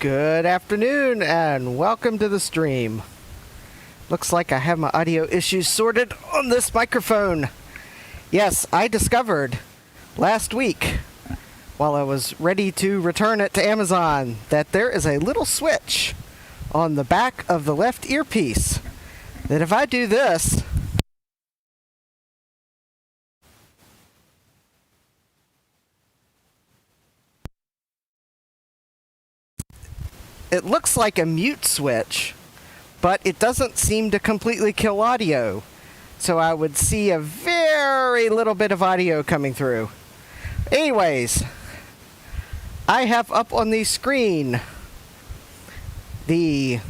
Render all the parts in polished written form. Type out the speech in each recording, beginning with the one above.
Good afternoon and welcome to the stream. Looks like I have my audio issues sorted on this microphone. Yes, I discovered last week while I was ready to return it to Amazon that there is a little switch on the back of the left earpiece that if I do this, it looks like a mute switch, but it doesn't seem to completely kill audio. So I would see a very little bit of audio coming through. Anyways, I have up on the screen the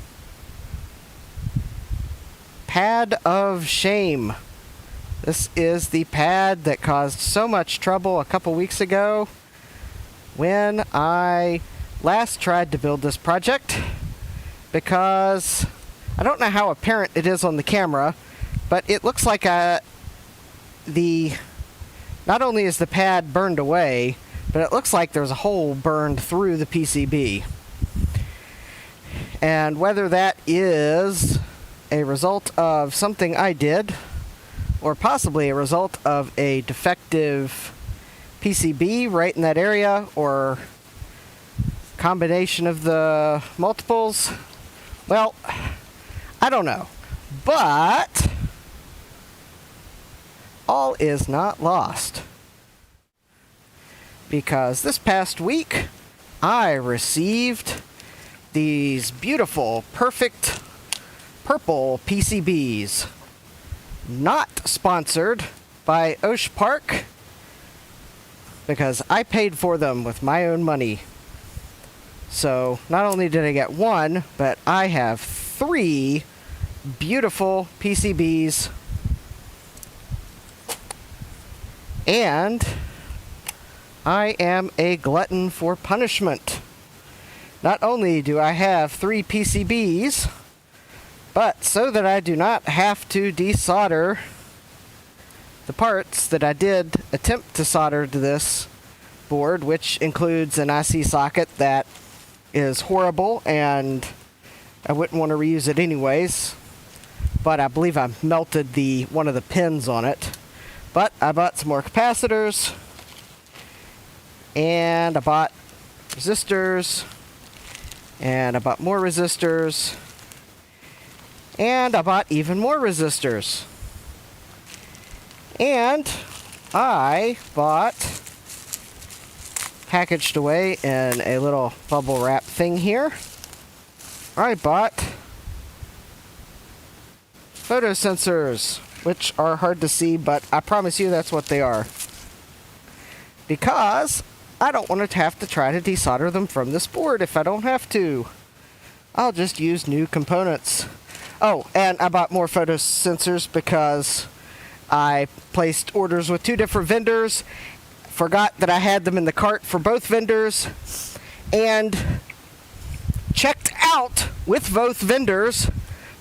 pad of shame. This is the pad that caused so much trouble a couple weeks ago when I last tried to build this project, because I don't know how apparent it is on the camera, but it looks like not only is the pad burned away, but it looks like there's a hole burned through the PCB. And whether that is a result of something I did, or possibly a result of a defective PCB right in that area, or combination of the multiples, well, I don't know. But all is not lost, because this past week I received these beautiful, perfect purple PCBs, not sponsored by OSH Park, because I paid for them with my own money. So not only did I get one, but I have 3 beautiful PCBs, and I am a glutton for punishment. Not only do I have 3 PCBs, but so that I do not have to desolder the parts that I did attempt to solder to this board, which includes an IC socket that is horrible and I wouldn't want to reuse it anyways, but I believe I melted one of the pins on it. But I bought some more capacitors, and I bought resistors, and I bought more resistors, and I bought even more resistors, and I bought, packaged away in a little bubble wrap thing here, I bought photosensors, which are hard to see, but I promise you that's what they are, because I don't want to have to try to desolder them from this board if I don't have to. I'll just use new components. Oh, and I bought more photosensors because I placed orders with 2 different vendors, forgot that I had them in the cart for both vendors, and checked out with both vendors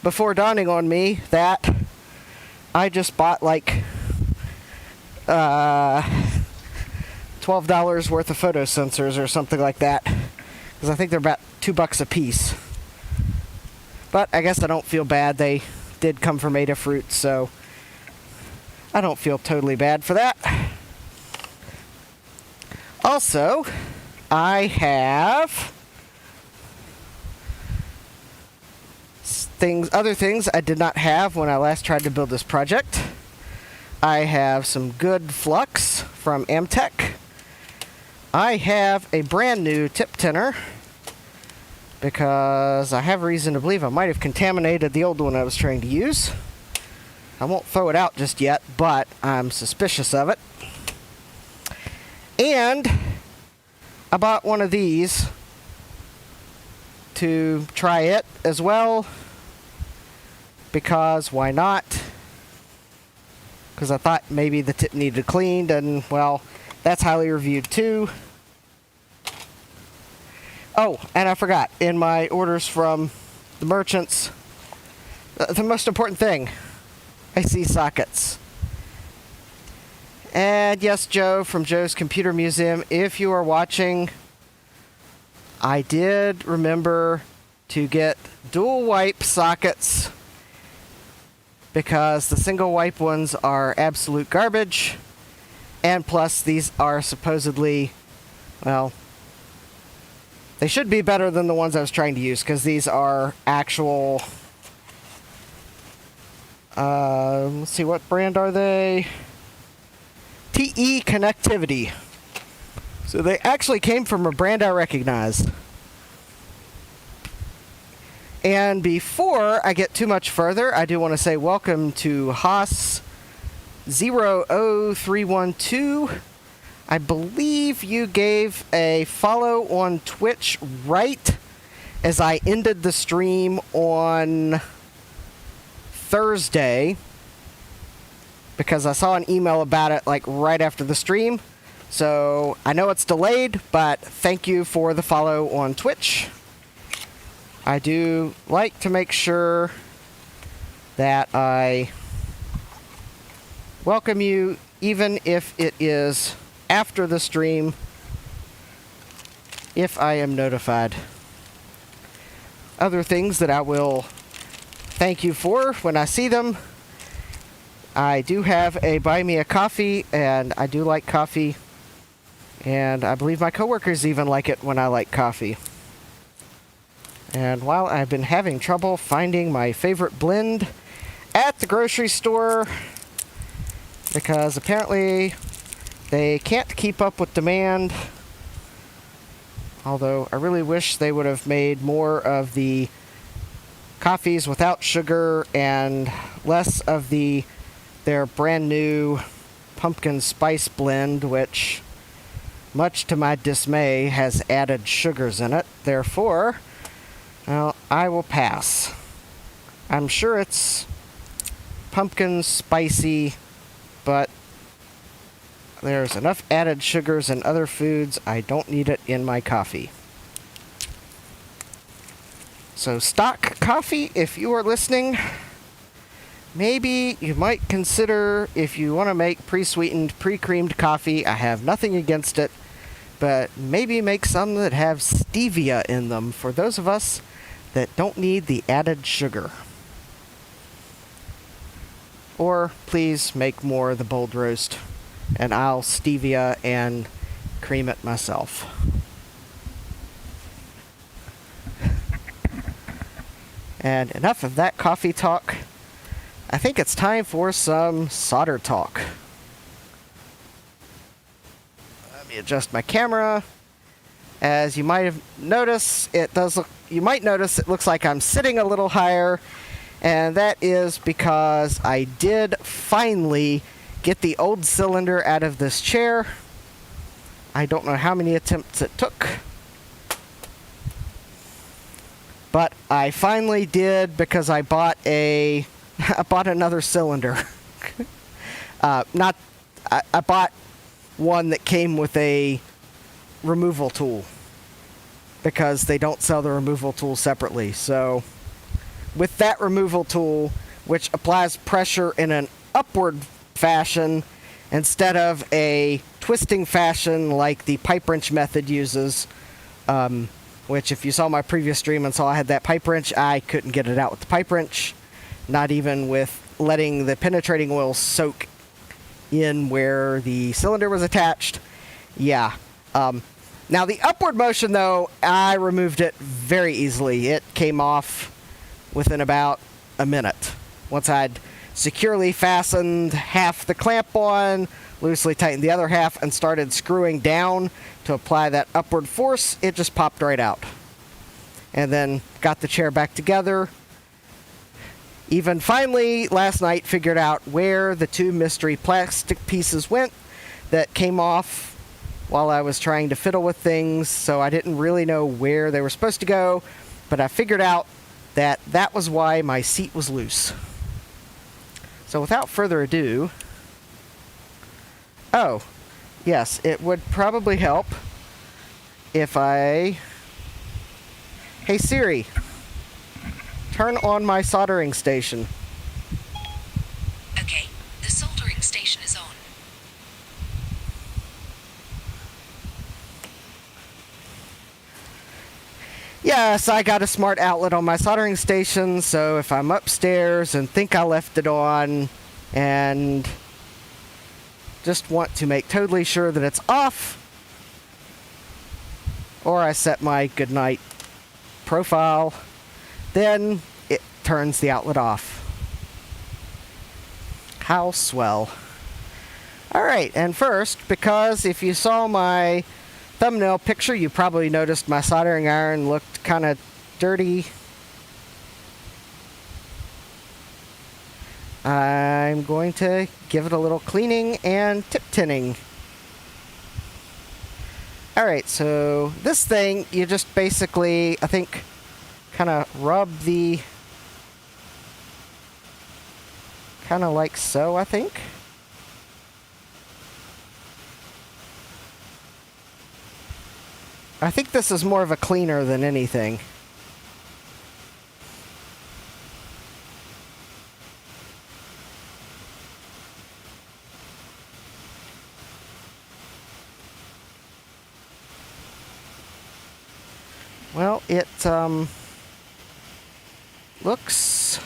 before dawning on me that I just bought like $12 worth of photosensors or something like that, because I think they're about $2 a piece. But I guess I don't feel bad. They did come from Adafruit, so I don't feel totally bad for that. Also, I have other things I did not have when I last tried to build this project. I have some good flux from Amtech. I have a brand new tip tinner, because I have reason to believe I might have contaminated the old one I was trying to use. I won't throw it out just yet, but I'm suspicious of it. And I bought one of these to try it as well, because why not? Because I thought maybe the tip needed cleaned, and well, that's highly reviewed too. Oh, and I forgot, in my orders from the merchants, the most important thing, IC sockets. And yes, Joe from Joe's Computer Museum, if you are watching, I did remember to get dual wipe sockets because the single wipe ones are absolute garbage, and plus these are supposedly, well, they should be better than the ones I was trying to use because these are actual, let's see, what brand are they? TE Connectivity. So they actually came from a brand I recognized. And before I get too much further, I do want to say welcome to Haas 00312. I believe you gave a follow on Twitch right as I ended the stream on Thursday, because I saw an email about it like right after the stream. So I know it's delayed, but thank you for the follow on Twitch. I do like to make sure that I welcome you, even if it is after the stream, if I am notified. Other things that I will thank you for when I see them. I do have a Buy Me a Coffee, and I do like coffee. And I believe my coworkers even like it when I like coffee. And while I've been having trouble finding my favorite blend at the grocery store, because apparently they can't keep up with demand, although I really wish they would have made more of the coffees without sugar and less of their brand new pumpkin spice blend, which, much to my dismay, has added sugars in it. Therefore, well, I will pass. I'm sure it's pumpkin spicy, but there's enough added sugars in other foods. I don't need it in my coffee. So, Stock Coffee, if you are listening, maybe you might consider, if you want to make pre-sweetened, pre-creamed coffee, I have nothing against it, but maybe make some that have stevia in them for those of us that don't need the added sugar. Or please make more of the bold roast, and I'll stevia and cream it myself. And enough of that coffee talk. I think it's time for some solder talk. Let me adjust my camera. As you might have noticed, you might notice it looks like I'm sitting a little higher, and that is because I did finally get the old cylinder out of this chair. I don't know how many attempts it took, but I finally did, because I bought another cylinder. I bought one that came with a removal tool, because they don't sell the removal tool separately. So with that removal tool, which applies pressure in an upward fashion instead of a twisting fashion like the pipe wrench method uses, which, if you saw my previous stream and saw I had that pipe wrench, I couldn't get it out with the pipe wrench, not even with letting the penetrating oil soak in where the cylinder was attached. Yeah. Now, the upward motion, though, I removed it very easily. It came off within about a minute. Once I'd securely fastened half the clamp on, loosely tightened the other half, and started screwing down to apply that upward force, it just popped right out. And then got the chair back together. Even finally, last night, figured out where the two mystery plastic pieces went that came off while I was trying to fiddle with things, so I didn't really know where they were supposed to go, but I figured out that that was why my seat was loose. So without further ado, oh, yes, it would probably help if hey Siri, turn on my soldering station. Okay, the soldering station is on. Yes, I got a smart outlet on my soldering station, so if I'm upstairs and think I left it on and just want to make totally sure that it's off, or I set my goodnight profile, then it turns the outlet off. How swell. Alright, and first, because if you saw my thumbnail picture, you probably noticed my soldering iron looked kind of dirty. I'm going to give it a little cleaning and tip tinning. Alright, so this thing, you just basically, I think, kind of rub the, kind of like so, I think. I think this is more of a cleaner than anything. Well, it looks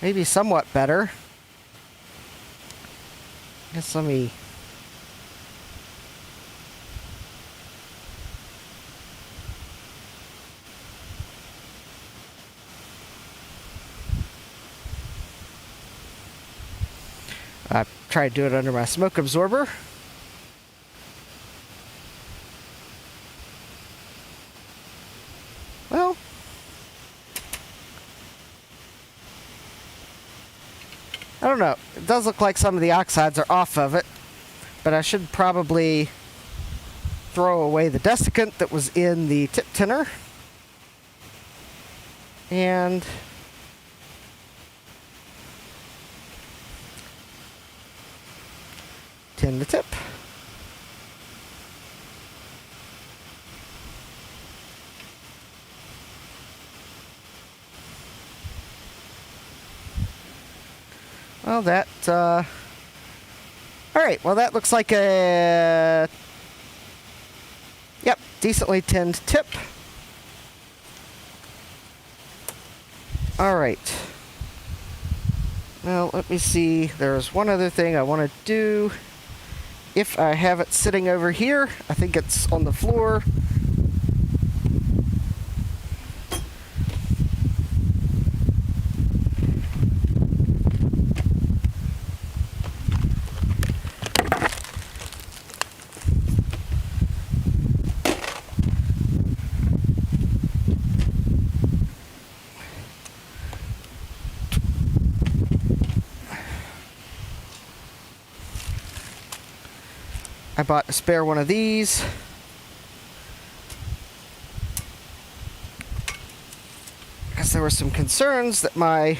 maybe somewhat better. I guess let me try to do it under my smoke absorber. Well, I don't know. It does look like some of the oxides are off of it, but I should probably throw away the desiccant that was in the tip tinner. And tin the tip. Well, that, alright, well that looks like a, yep, decently tinned tip. Alright. Well, let me see, there's one other thing I want to do. If I have it sitting over here, I think it's on the floor. I bought a spare one of these. Because there were some concerns that my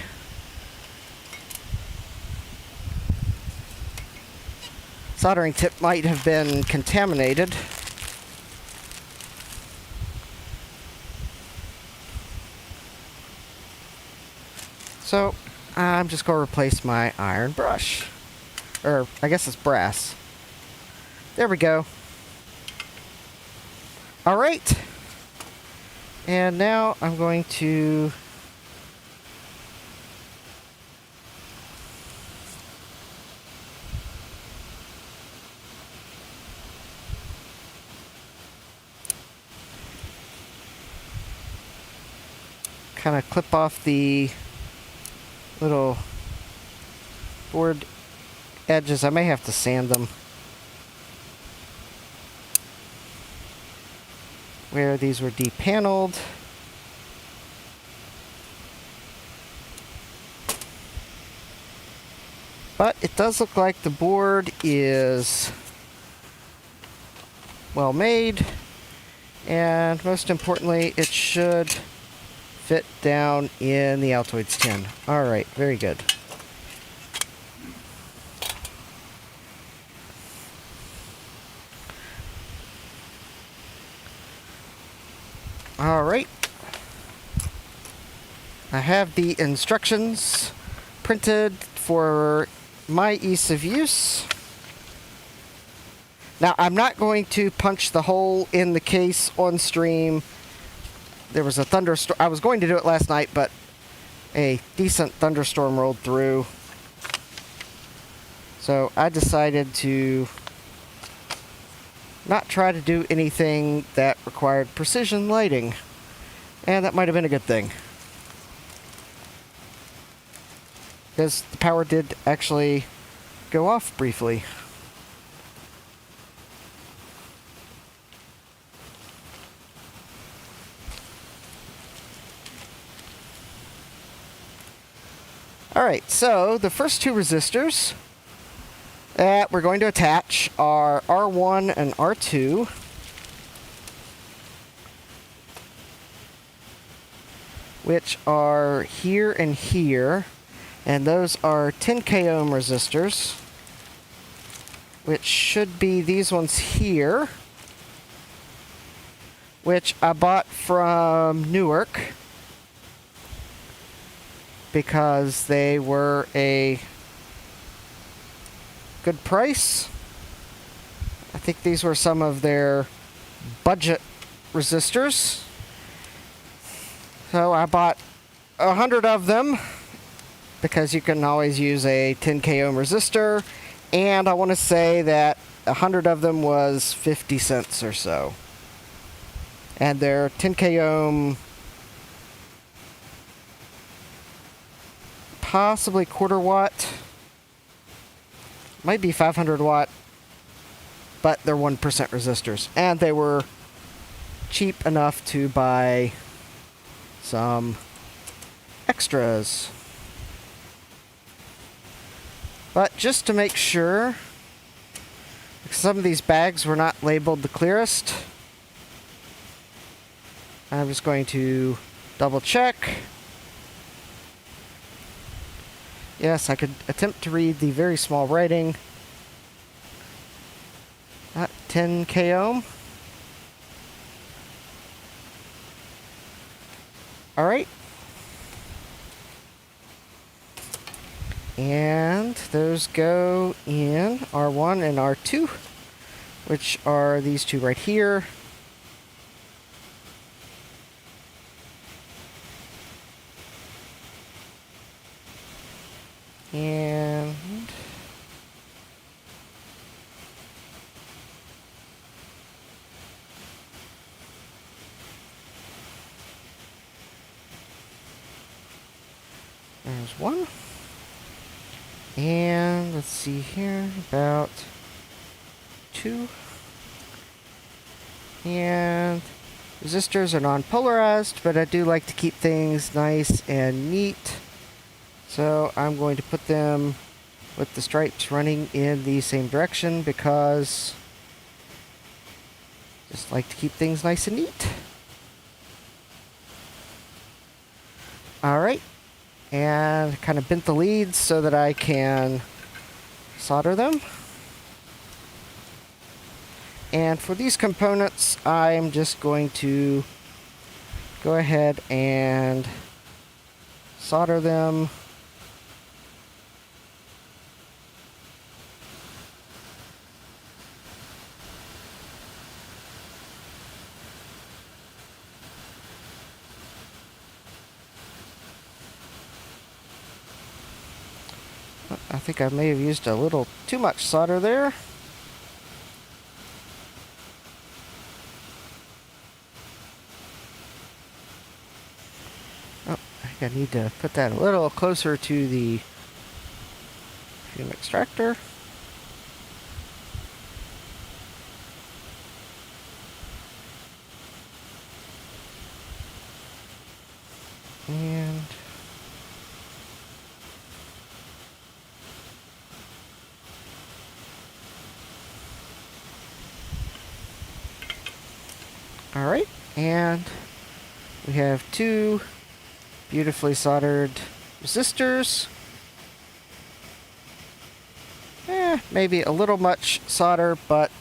soldering tip might have been contaminated. So I'm just going to replace my iron brush. Or I guess it's brass. There we go. All right. And now I'm going to kind of clip off the little board edges. I may have to sand them. Where these were depaneled. But it does look like the board is well made, and most importantly, it should fit down in the Altoids tin. Alright, very good. Alright, I have the instructions printed for my ease of use. Now, I'm not going to punch the hole in the case on stream. There was a thunderstorm. I was going to do it last night, but a decent thunderstorm rolled through. So I decided to not try to do anything that required precision lighting. And that might have been a good thing. Because the power did actually go off briefly. Alright, so the first two resistors that we're going to attach are R1 and R2. Which are here and here. And those are 10k ohm resistors. Which should be these ones here. Which I bought from Newark. Because they were a good price. I think these were some of their budget resistors. So I bought 100 of them because you can always use a 10k ohm resistor, and I want to say that 100 of them was 50 cents or so. And they're 10k ohm, possibly quarter watt, might be 500 watt, but they're 1% resistors, and they were cheap enough to buy some extras. But just to make sure, because some of these bags were not labeled the clearest, I'm just going to double check. Yes, I could attempt to read the very small writing. 10k ohm. Alright. And those go in R1 and R2, which are these two right here. And there's one. And let's see here, about two. And resistors are non-polarized, but I do like to keep things nice and neat. So I'm going to put them with the stripes running in the same direction because I just like to keep things nice and neat. Alright. And kind of bent the leads so that I can solder them. And for these components, I'm just going to go ahead and solder them. I think I may have used a little too much solder there. Oh, I think I need to put that a little closer to the fume extractor. And alright, and we have two beautifully soldered resistors. Maybe a little much solder, but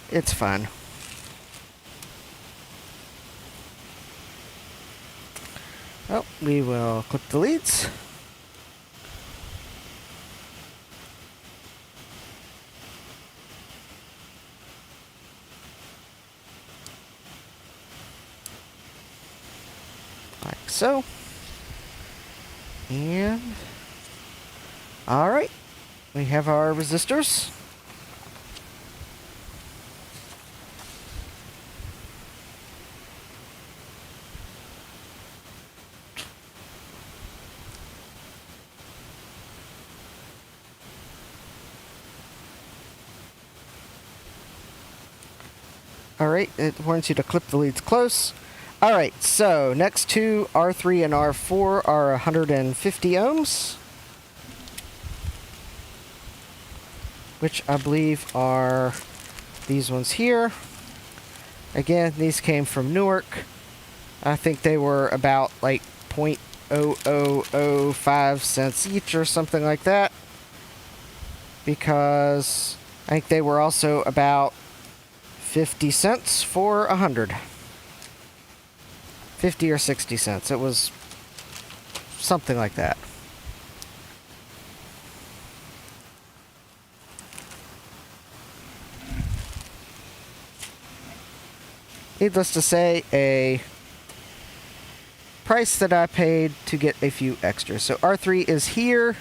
it's fine. Oh, we will clip the leads. so. And alright, we have our resistors. Alright, it warns you to clip the leads close. Alright, so next two, R3 and R4, are 150 ohms. Which I believe are these ones here. Again, these came from Newark. I think they were about like 0.0005 cents each or something like that. Because I think they were also about 50 cents for 100. 50 or 60 cents. It was something like that. Needless to say, a price that I paid to get a few extras. So R3 is here.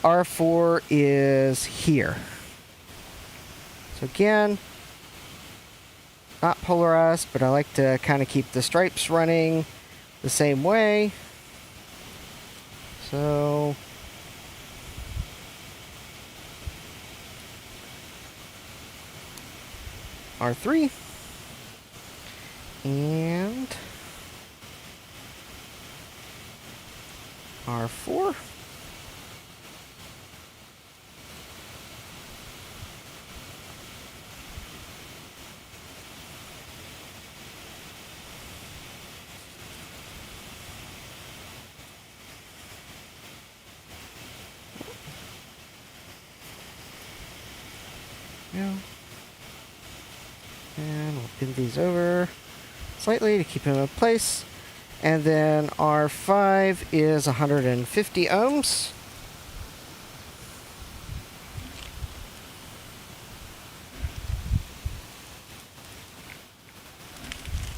R4 is here. So again, not polarized, but I like to kind of keep the stripes running the same way. So R3 and R4. Yeah. And we'll pin these over slightly to keep them in place. And then R5 is 150 ohms.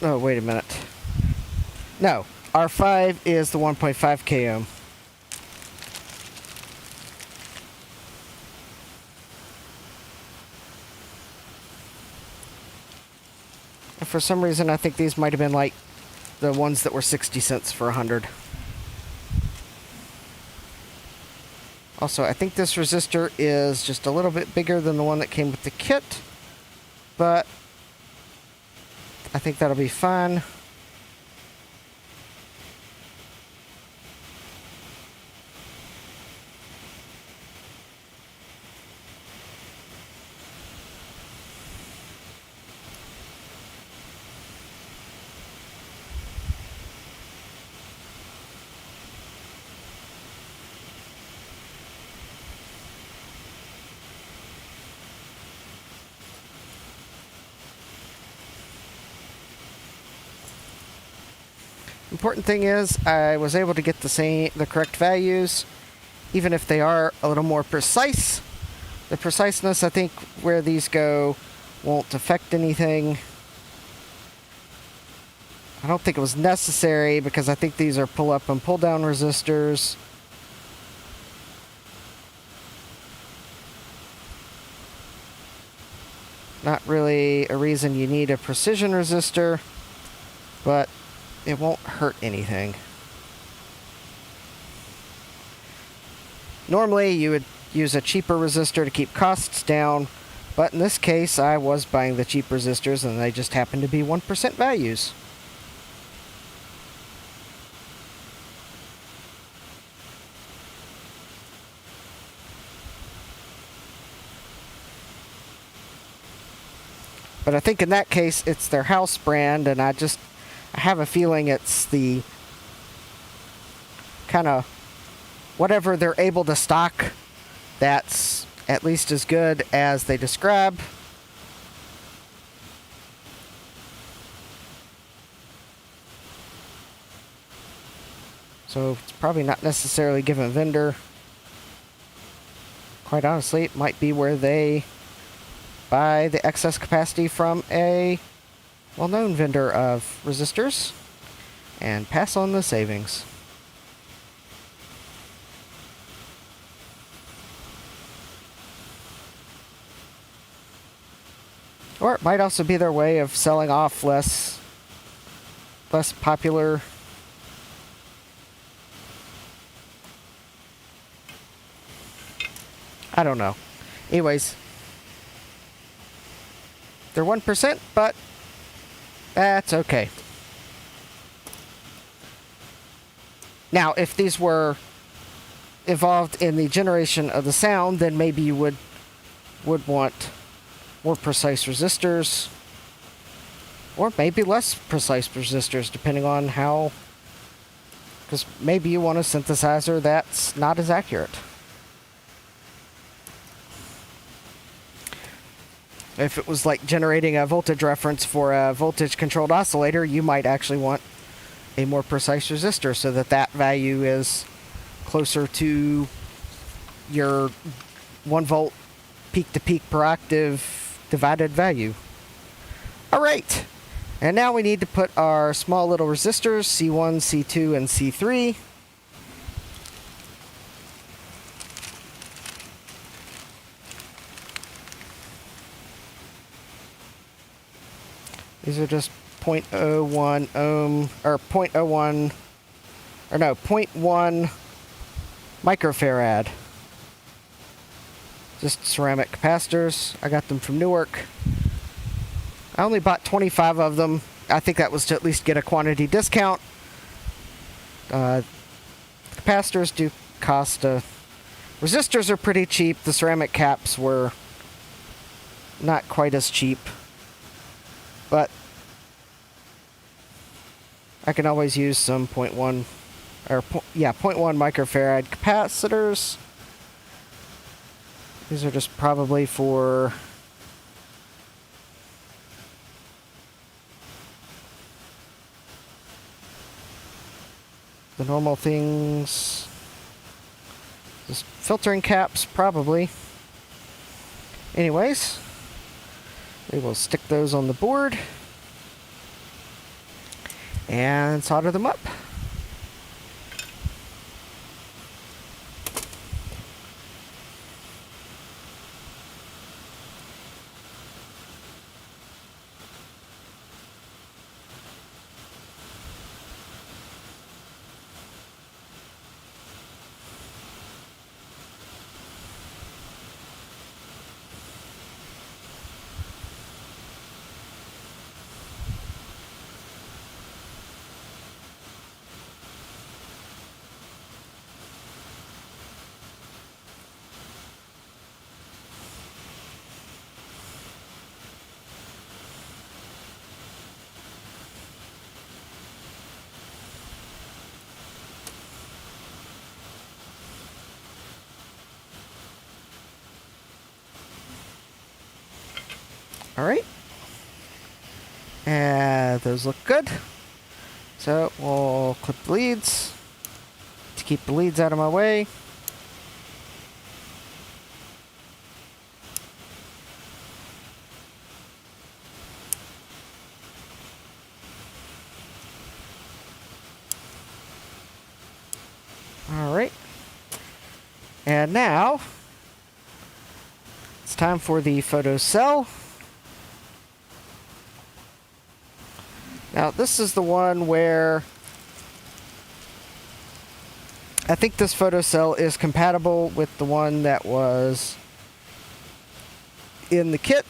Oh, wait a minute. No, R5 is the 1.5 k ohm. And for some reason, I think these might have been like the ones that were 60 cents for 100. Also, I think this resistor is just a little bit bigger than the one that came with the kit, but I think that'll be fine. Important thing is I was able to get the correct values, even if they are a little more precise. The preciseness, I think, where these go won't affect anything. I don't think it was necessary because I think these are pull up and pull down resistors. Not really a reason you need a precision resistor, but it won't hurt anything. Normally you would use a cheaper resistor to keep costs down, but in this case I was buying the cheap resistors and they just happen to be 1% values. But I think in that case it's their house brand, and I have a feeling it's the kind of whatever they're able to stock that's at least as good as they describe. So it's probably not necessarily given vendor. Quite honestly, it might be where they buy the excess capacity from a well-known vendor of resistors. and pass on the savings. Or it might also be their way of selling off less popular I don't know. Anyways, they're 1%, but that's okay. Now, if these were involved in the generation of the sound, then maybe you would want more precise resistors, or maybe less precise resistors, depending on how, because maybe you want a synthesizer that's not as accurate. If it was like generating a voltage reference for a voltage-controlled oscillator, you might actually want a more precise resistor so that that value is closer to your 1 volt peak-to-peak per octave divided value. All right, and now we need to put our small little resistors, C1, C2, and C3. These are just 0.01 ohm, or 0.01, or no, 0.1 microfarad. Just ceramic capacitors. I got them from Newark. I only bought 25 of them. I think that was to at least get a quantity discount. Capacitors do cost resistors are pretty cheap. The ceramic caps were not quite as cheap. But I can always use some 0.1 microfarad capacitors. These are just probably for the normal things. Just filtering caps, probably. Anyways, we will stick those on the board and solder them up. All right, and those look good. So we'll clip the leads to keep the leads out of my way. All right, and now it's time for the Photocell. Now, this is the one where I think this Photocell is compatible with the one that was in the kit,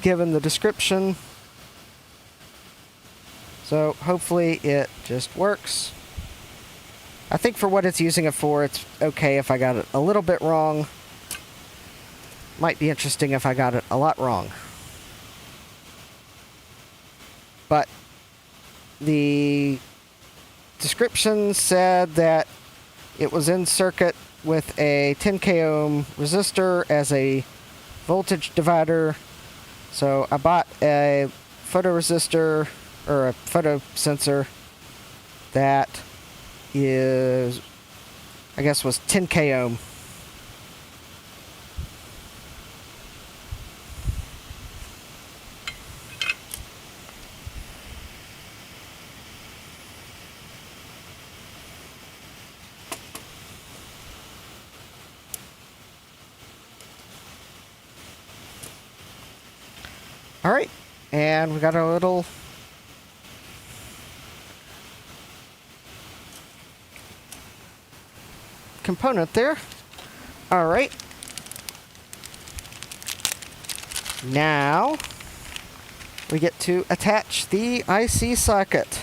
given the description. So hopefully it just works. I think for what it's using it for, it's okay if I got it a little bit wrong. Might be interesting if I got it a lot wrong. But the description said that it was in circuit with a 10k ohm resistor as a voltage divider. So I bought a photoresistor, or a photosensor, that is, I guess, was 10k ohm. And we got a little component there. All right. Now we get to attach the IC socket.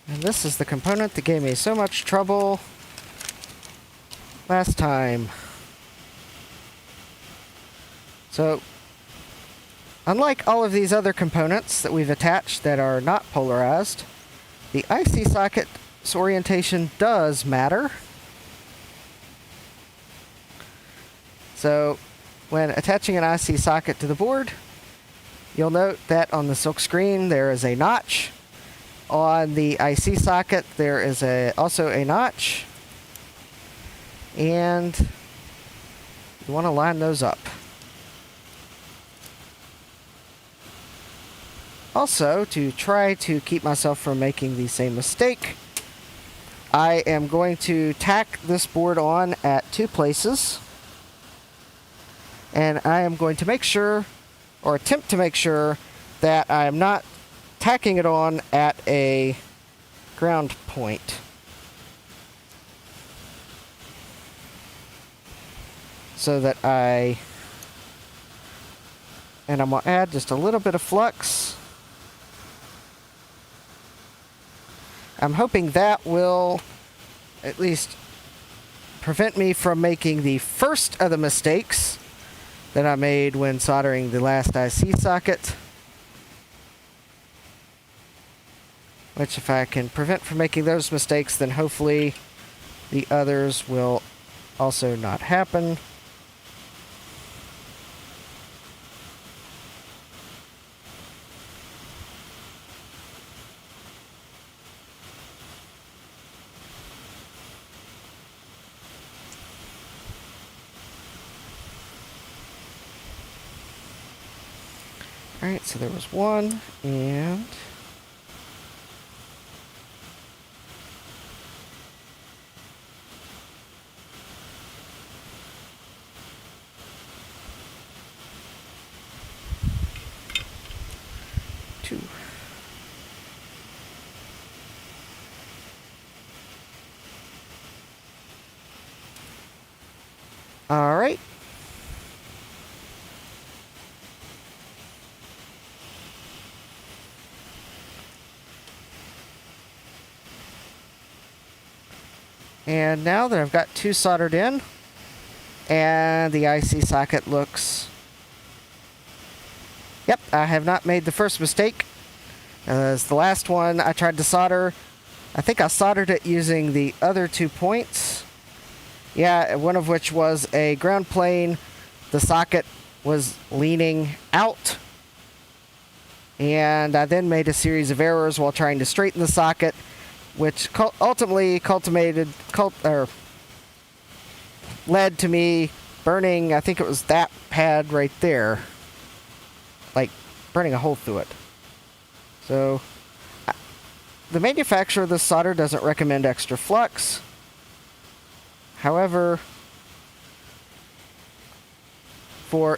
And this is the component that gave me so much trouble last time. So, unlike all of these other components that we've attached that are not polarized, the IC socket's orientation does matter. So, when attaching an IC socket to the board, you'll note that on the silk screen there is a notch. On the IC socket there is also a notch. And you want to line those up. Also, to try to keep myself from making the same mistake, I am going to tack this board on at 2 places. And I am going to make sure, or attempt to make sure, that I am not tacking it on at a ground point. So that and I'm going to add just a little bit of flux. I'm hoping that will at least prevent me from making the first of the mistakes that I made when soldering the last IC socket. Which, if I can prevent from making those mistakes, then hopefully the others will also not happen. Alright, so there was one, and two. Alright. And now that I've got 2 soldered in, and the IC socket looks... Yep, I have not made the first mistake. As the last one I tried to solder, I think I soldered it using the other 2 points. Yeah, one of which was a ground plane. The socket was leaning out. And I then made a series of errors while trying to straighten the socket, which ultimately led to me burning, I think it was that pad right there. Like, burning a hole through it. So, the manufacturer of this solder doesn't recommend extra flux. However,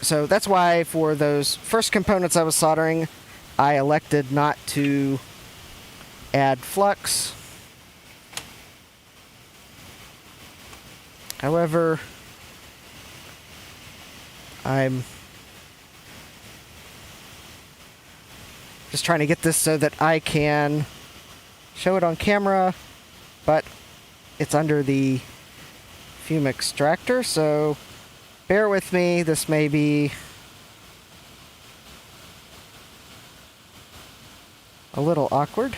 so that's why for those first components I was soldering, I elected not to add flux. However, I'm just trying to get this so that I can show it on camera, but it's under the fume extractor, so bear with me. This may be a little awkward.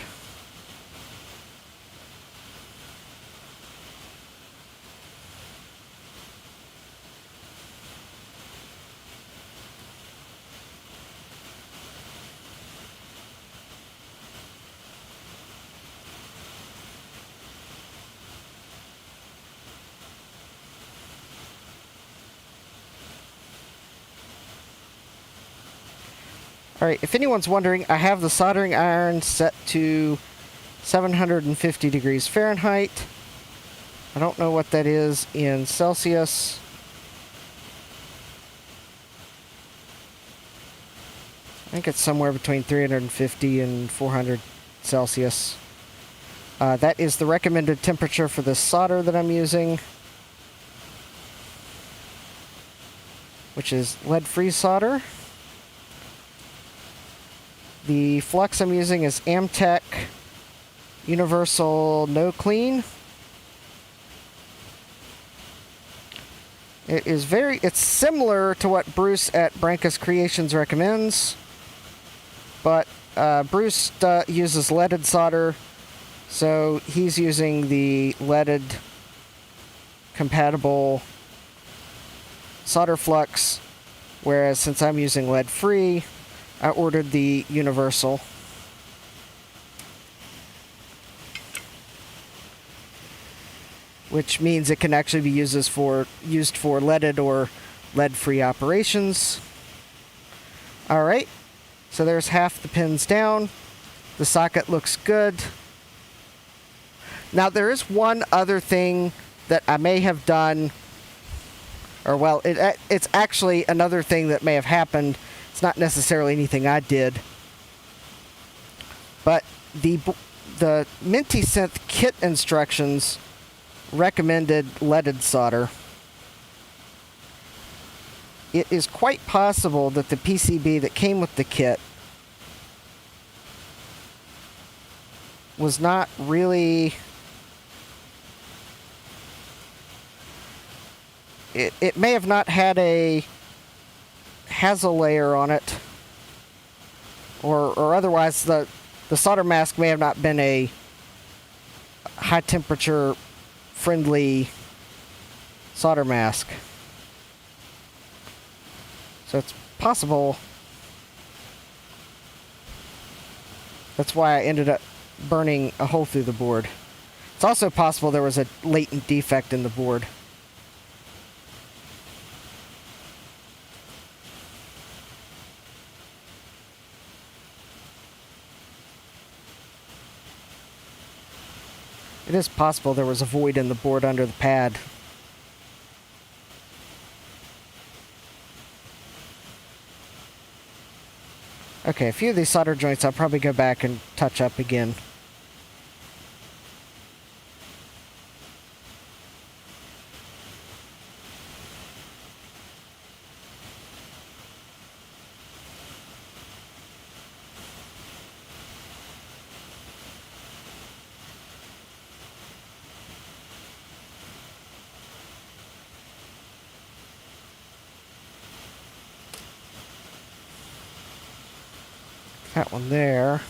Alright, if anyone's wondering, I have the soldering iron set to 750 degrees Fahrenheit. I don't know what that is in Celsius. think it's somewhere between 350 and 400 Celsius. That is the recommended temperature for this solder that I'm using, which is lead-free solder. The flux I'm using is Amtech Universal No Clean. It's similar to what Bruce at Branca's Creations recommends, but Bruce uses leaded solder, so he's using the leaded compatible solder flux, whereas since I'm using lead-free, I ordered the universal. Which means it can actually be used for leaded or lead-free operations. Alright, so there's half the pins down. The socket looks good. Now there is one other thing that I may have done, or well, it's actually another thing that may have happened. It's not necessarily anything I did. But the MintySynth Kit instructions recommended leaded solder. It is quite possible that the PCB that came with the kit was not really... It may have not had a hazel layer on it, or otherwise the solder mask may have not been a high temperature friendly solder mask. So it's possible that's why I ended up burning a hole through the board. It's also possible there was a latent defect in the board. It is possible there was a void in the board under the pad. Okay, a few of these solder joints I'll probably go back and touch up again. That one there.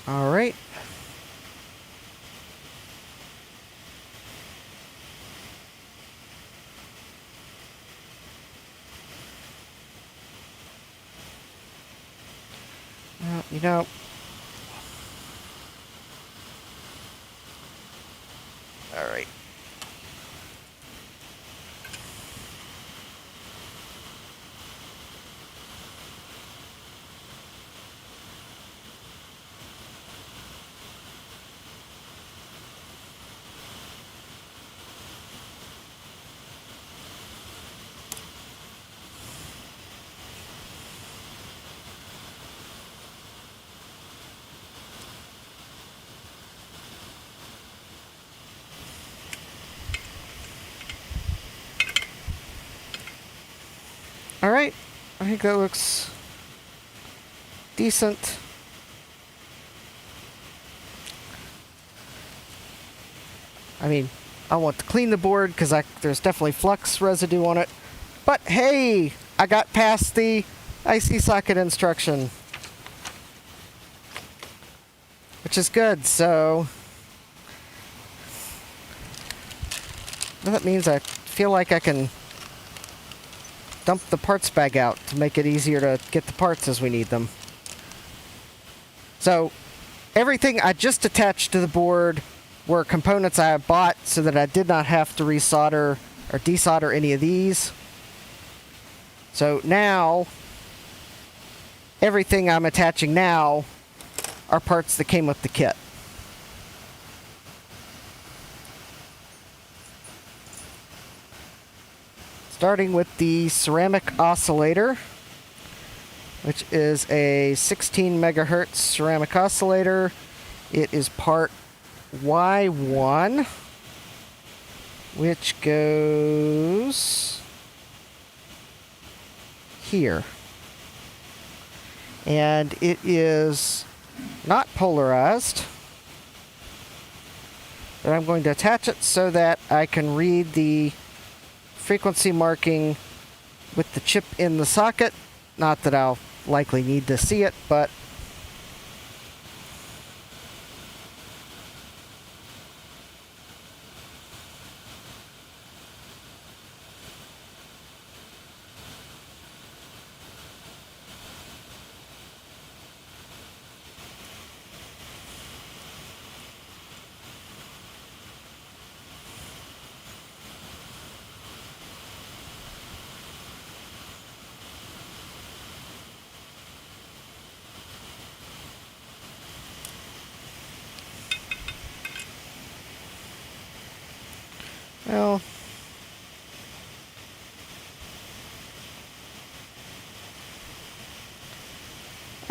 All right. You know, all right. All right, I think that looks decent. I mean, I want to clean the board because there's definitely flux residue on it. But hey, I got past the IC socket instruction, which is good. So that means I feel like I can dump the parts bag out to make it easier to get the parts as we need them. So everything I just attached to the board were components I bought so that I did not have to resolder or desolder any of these. So now everything I'm attaching now are parts that came with the kit. Starting with the ceramic oscillator, which is a 16 megahertz ceramic oscillator. It is part Y1, which goes here. And it is not polarized, but I'm going to attach it so that I can read the frequency marking with the chip in the socket. Not that I'll likely need to see it, but well,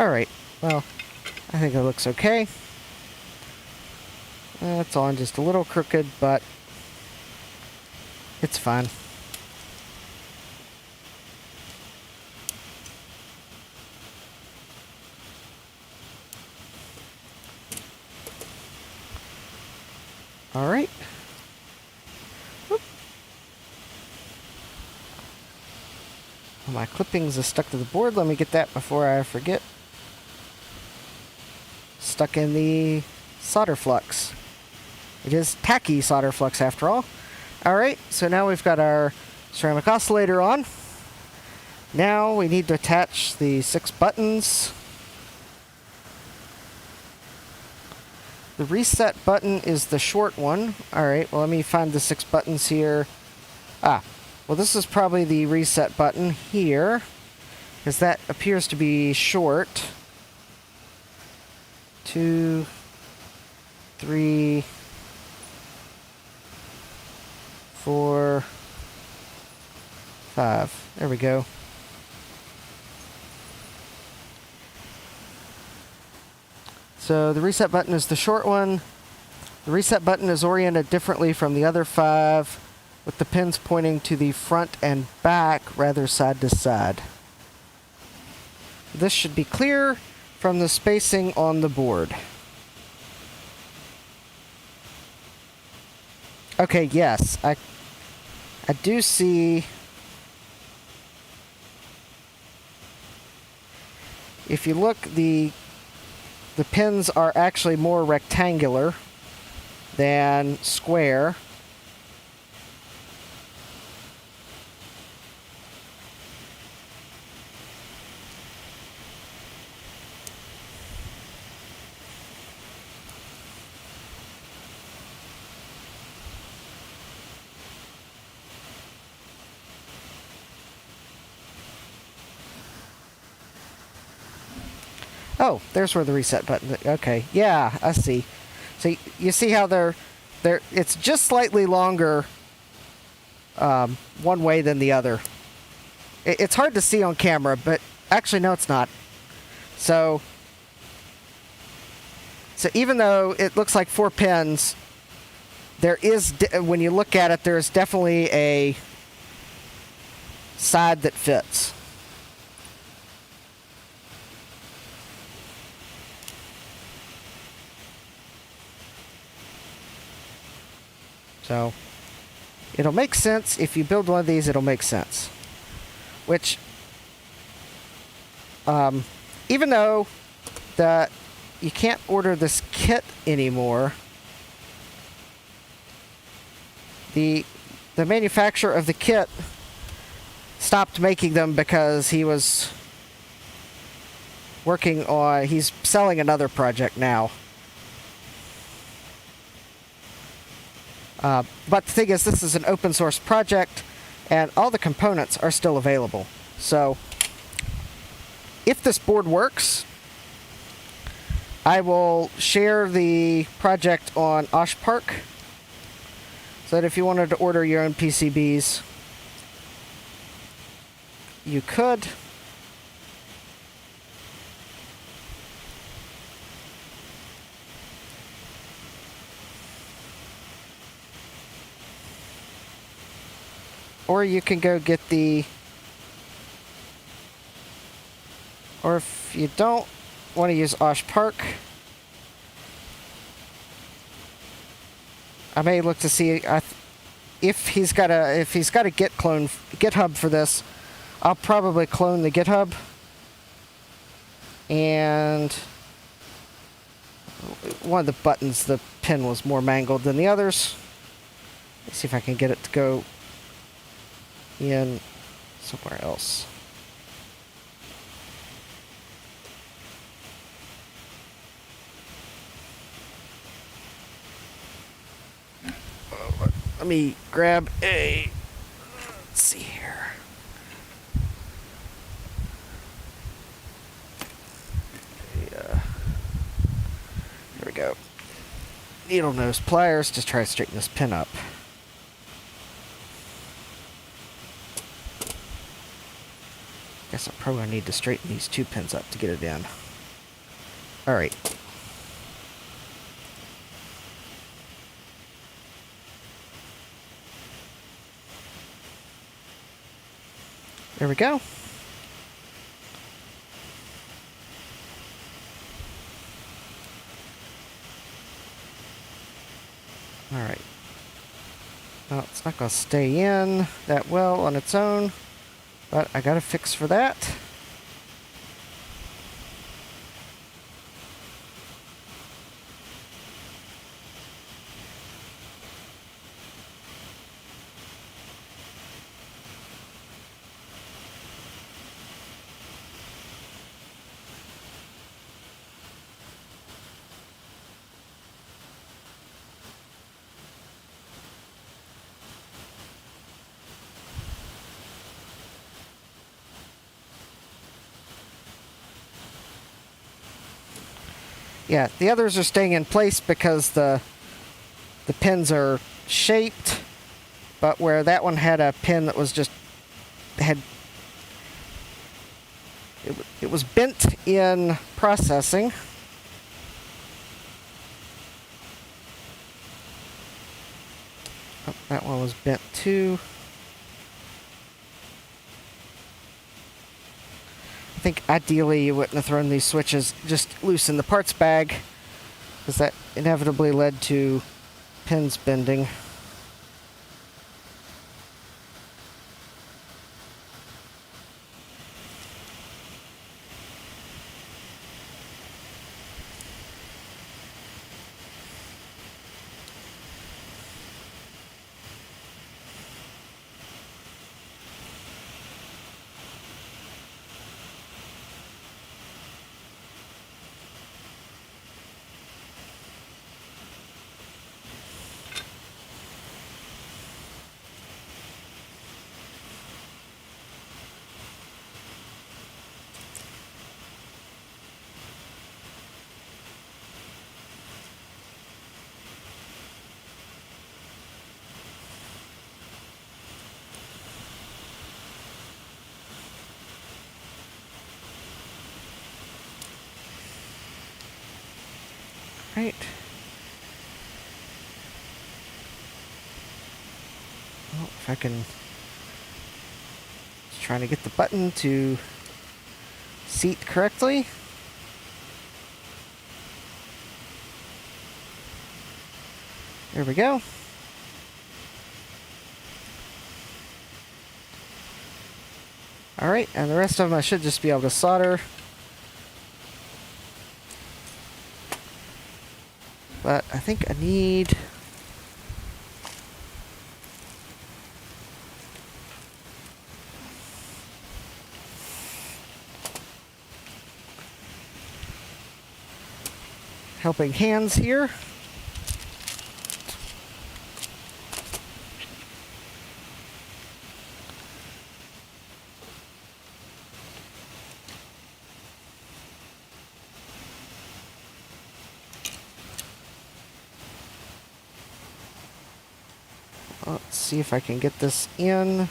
all right. Well, I think it looks okay. It's on just a little crooked, but it's fine. All right. Whoop. Well, my clippings are stuck to the board. Let me get that before I forget. Stuck in the solder flux. It is tacky solder flux after all. Alright, so now we've got our ceramic oscillator on. Now we need to attach the 6 buttons. The reset button is the short one. Alright, well let me find the 6 buttons here. Well this is probably the reset button here, because that appears to be short. 2, 3, 4, 5. There we go. So the reset button is the short one. The reset button is oriented differently from the other 5, with the pins pointing to the front and back rather side to side. This should be clear from the spacing on the board. Okay, yes, I do see. If you look, the pins are actually more rectangular than square. Oh, there's where the reset button. Okay, yeah, I see. So you see how they're it's just slightly longer one way than the other. It's hard to see on camera, but actually no, it's not. So even though it looks like 4 pins, there is, when you look at it, there's definitely a side that fits. So it'll make sense. If you build one of these, it'll make sense. Which, even though that you can't order this kit anymore, the manufacturer of the kit stopped making them because he was working on, he's selling another project now. But the thing is, this is an open source project, and all the components are still available. So, if this board works, I will share the project on OSH Park, so that if you wanted to order your own PCBs, you could. Or you can go get the... Or if you don't want to use OSH Park, I may look to see if he's got a Git clone GitHub for this. I'll probably clone the GitHub, and one of the buttons, the pin was more mangled than the others. Let's see if I can get it to go in somewhere else. Let me grab a... Let's see here. Here we go. Needle nose pliers to try to straighten this pin up. Guess I probably need to straighten these two pins up to get it in. Alright. There we go. Alright. Well, it's not going to stay in that well on its own, but I got a fix for that. Yeah, the others are staying in place because the pins are shaped, but where that one had a pin that was just it was bent in processing. Oh, that one was bent too. I think ideally you wouldn't have thrown these switches just loose in the parts bag, because that inevitably led to pins bending. Right. Well, if I can... Just trying to get the button to seat correctly. There we go. Alright, and the rest of them I should just be able to solder. But I think I need... helping hands here. Let's see if I can get this in.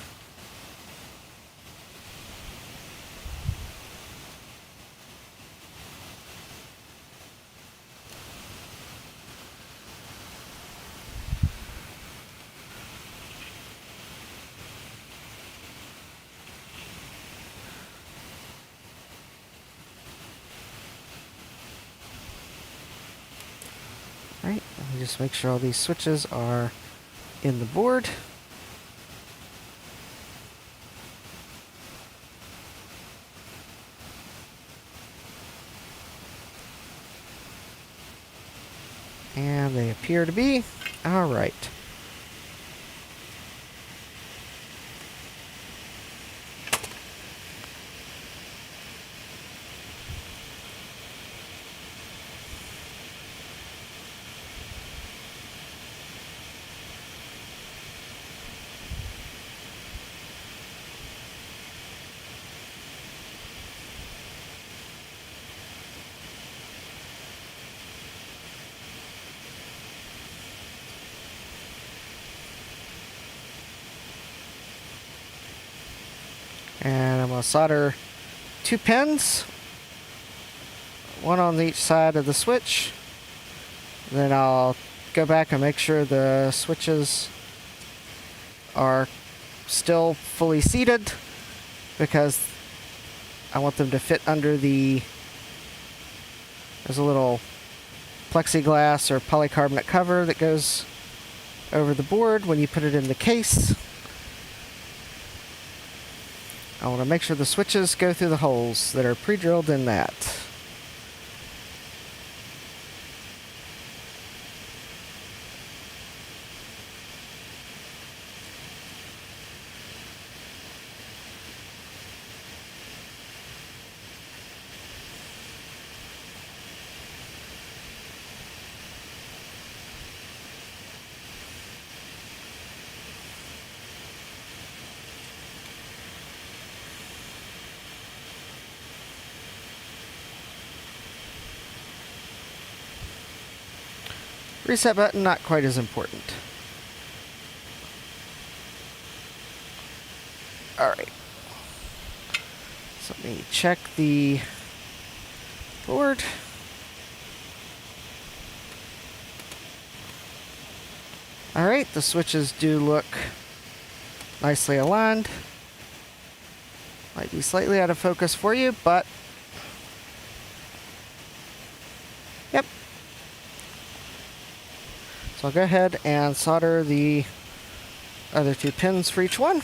just make sure all these switches are in the board. And they appear to be. All right. And I'm going to solder 2 pins, one on each side of the switch. Then I'll go back and make sure the switches are still fully seated, because I want them to fit under there's a little plexiglass or polycarbonate cover that goes over the board when you put it in the case. I want to make sure the switches go through the holes that are pre-drilled in that. Reset button, not quite as important. Alright. So let me check the board. Alright, the switches do look nicely aligned. Might be slightly out of focus for you, but yep. So I'll go ahead and solder the other 2 pins for each one.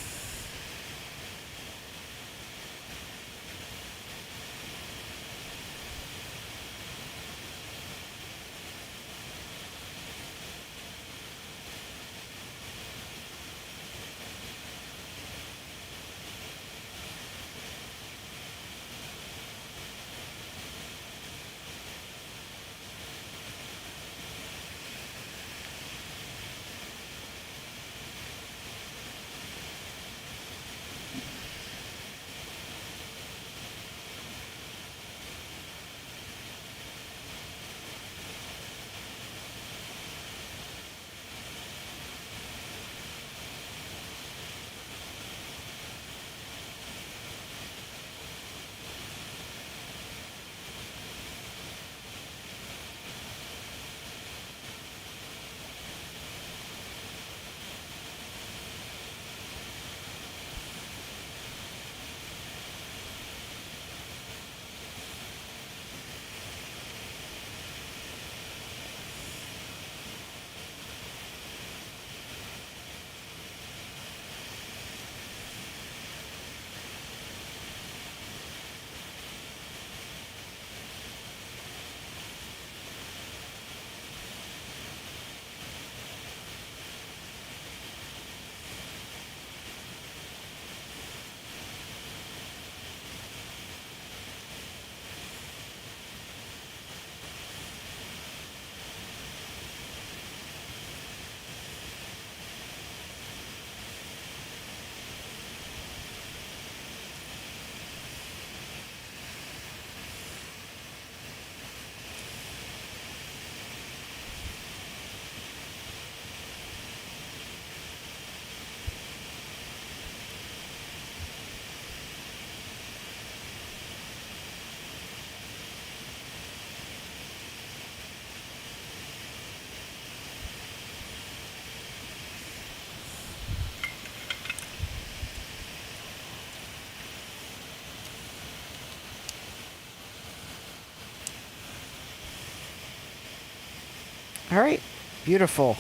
All right, Beautiful.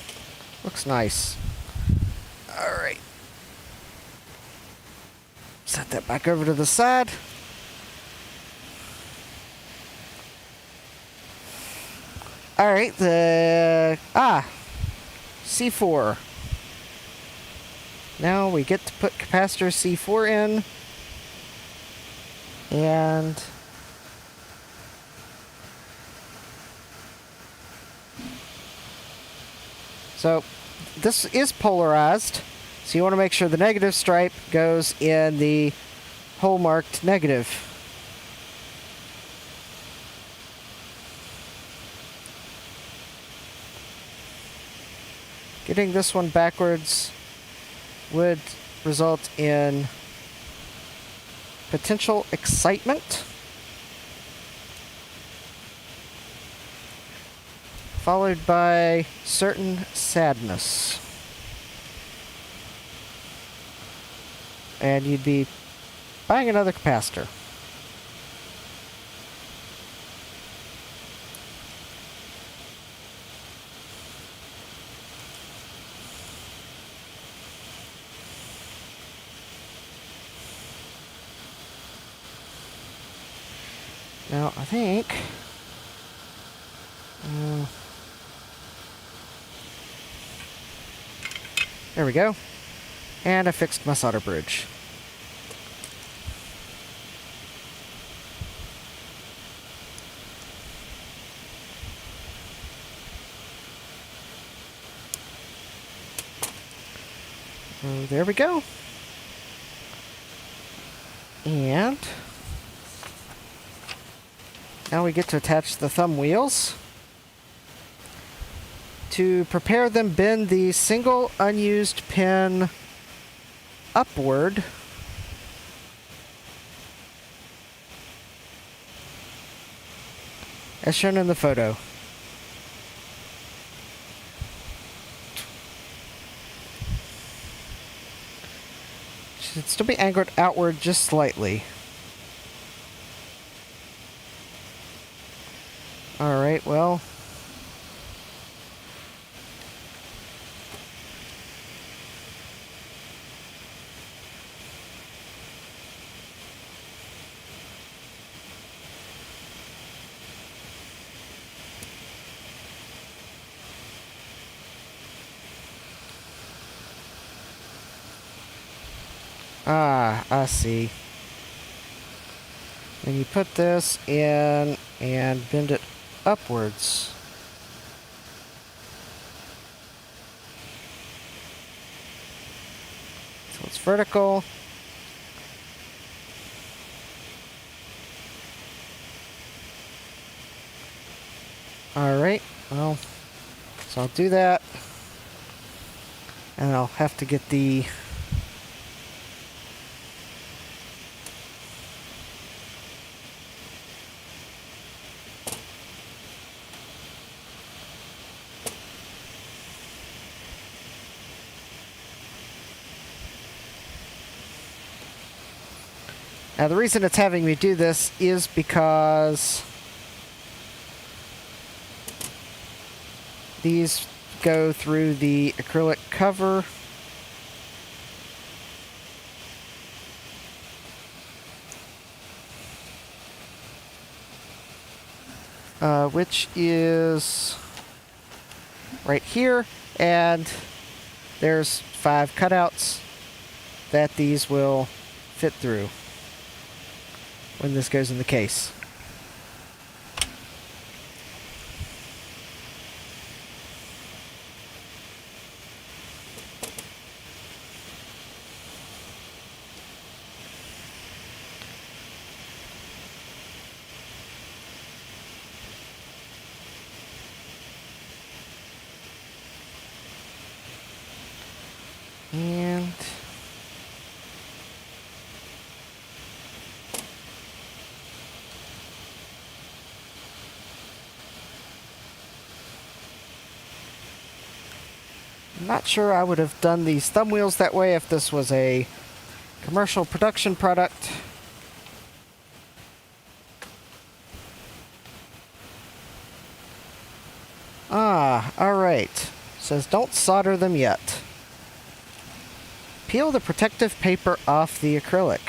Looks nice. Alright. Set that back over to the side. Alright, C4. Now we get to put capacitor C4 in. And so this is polarized, so you want to make sure the negative stripe goes in the hole marked negative. Getting this one backwards would result in potential excitement, followed by certain sadness. And you'd be buying another capacitor. Now, I think there we go. And I fixed my solder bridge. So there we go. And now we get to attach the thumb wheels. To prepare them, bend the single unused pin upward as shown in the photo. Should still be anchored outward just slightly. Alright, well. Ah, I see. And you put this in and bend it upwards. So it's vertical. Alright, well, so I'll do that. And I'll have to get the Now the reason it's having me do this is because these go through the acrylic cover. Which is right here, and there's 5 cutouts that these will fit through when this goes in the case. And I'm not sure I would have done these thumb wheels that way if this was a commercial production product. Ah, all right. says don't solder them yet. Peel the protective paper off the acrylic.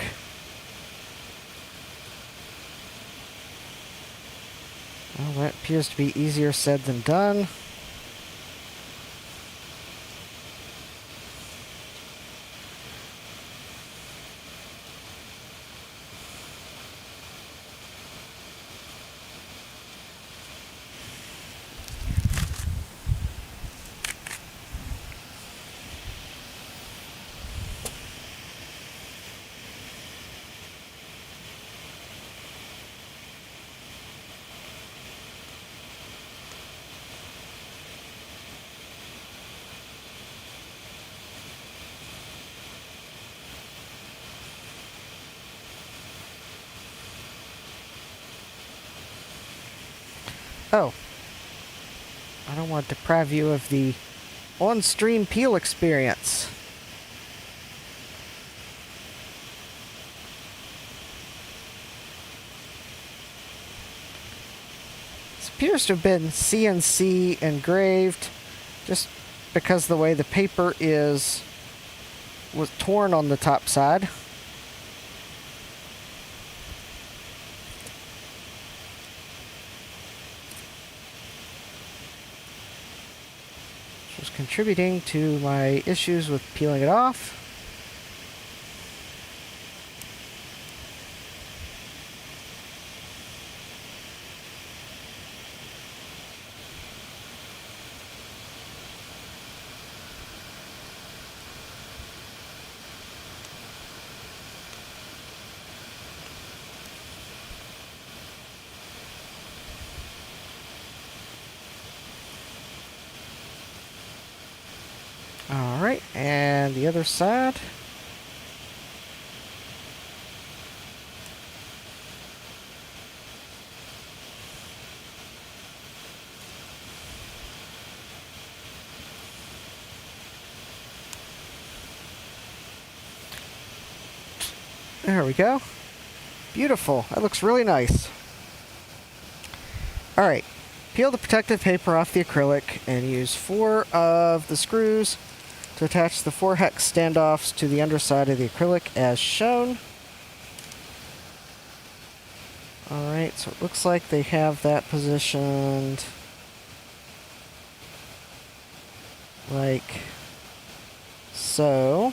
Well, that appears to be easier said than done. Oh, I don't want to deprive you of the on-stream peel experience. This appears to have been CNC engraved just because the way the paper was torn on the top side. Which was contributing to my issues with peeling it off. Alright, and the other side. There we go. Beautiful. That looks really nice. Alright, peel the protective paper off the acrylic and use 4 of the screws to attach the 4 hex standoffs to the underside of the acrylic as shown. Alright, so it looks like they have that positioned like so.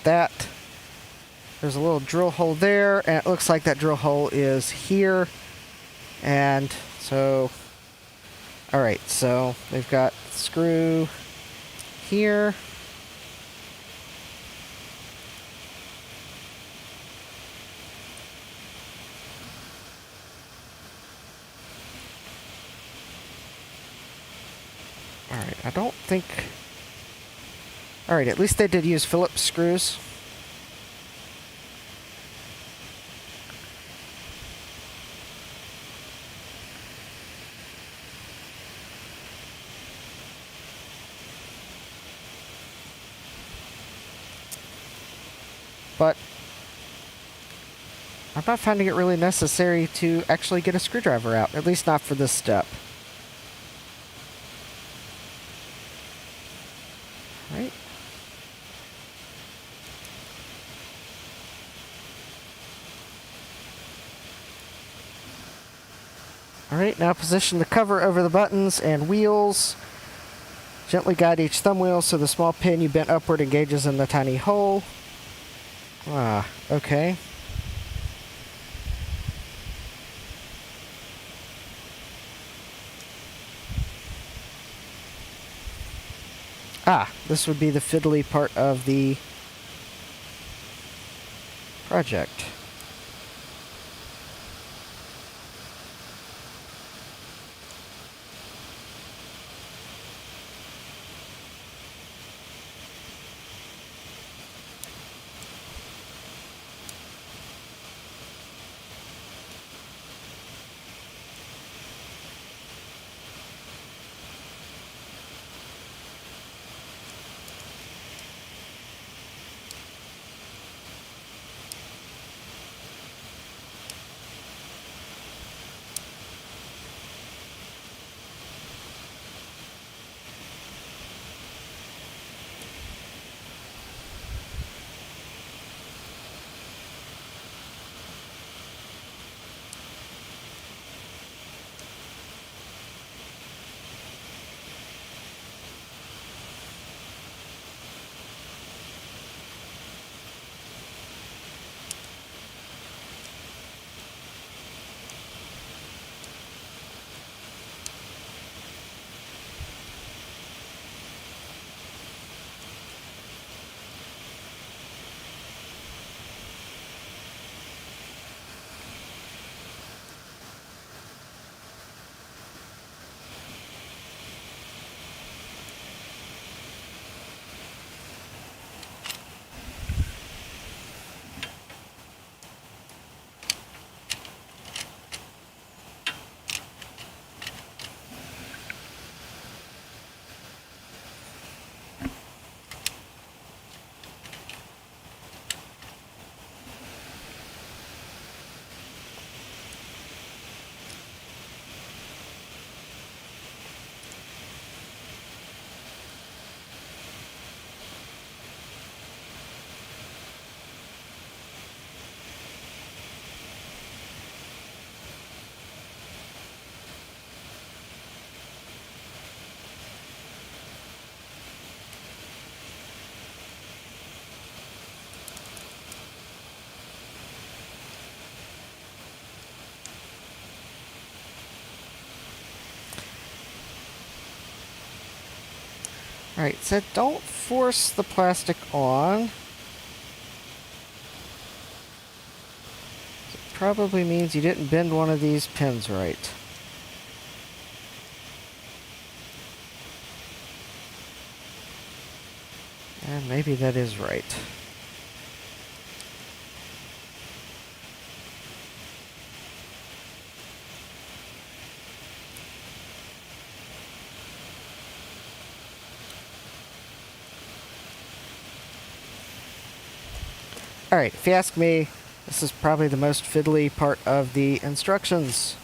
That, there's a little drill hole there, and it looks like that drill hole is here. And so, alright, so they've got the screw here. Alright, I don't think... Alright, at least they did use Phillips screws. But I'm not finding it really necessary to actually get a screwdriver out, at least not for this step. Right. Alright, now position the cover over the buttons and wheels. Gently guide each thumb wheel so the small pin you bent upward engages in the tiny hole. Ah, okay. Ah, this would be the fiddly part of the project. Alright, so don't force the plastic on. It probably means you didn't bend one of these pins right. And maybe that is right. Alright, if you ask me, this is probably the most fiddly part of the instructions.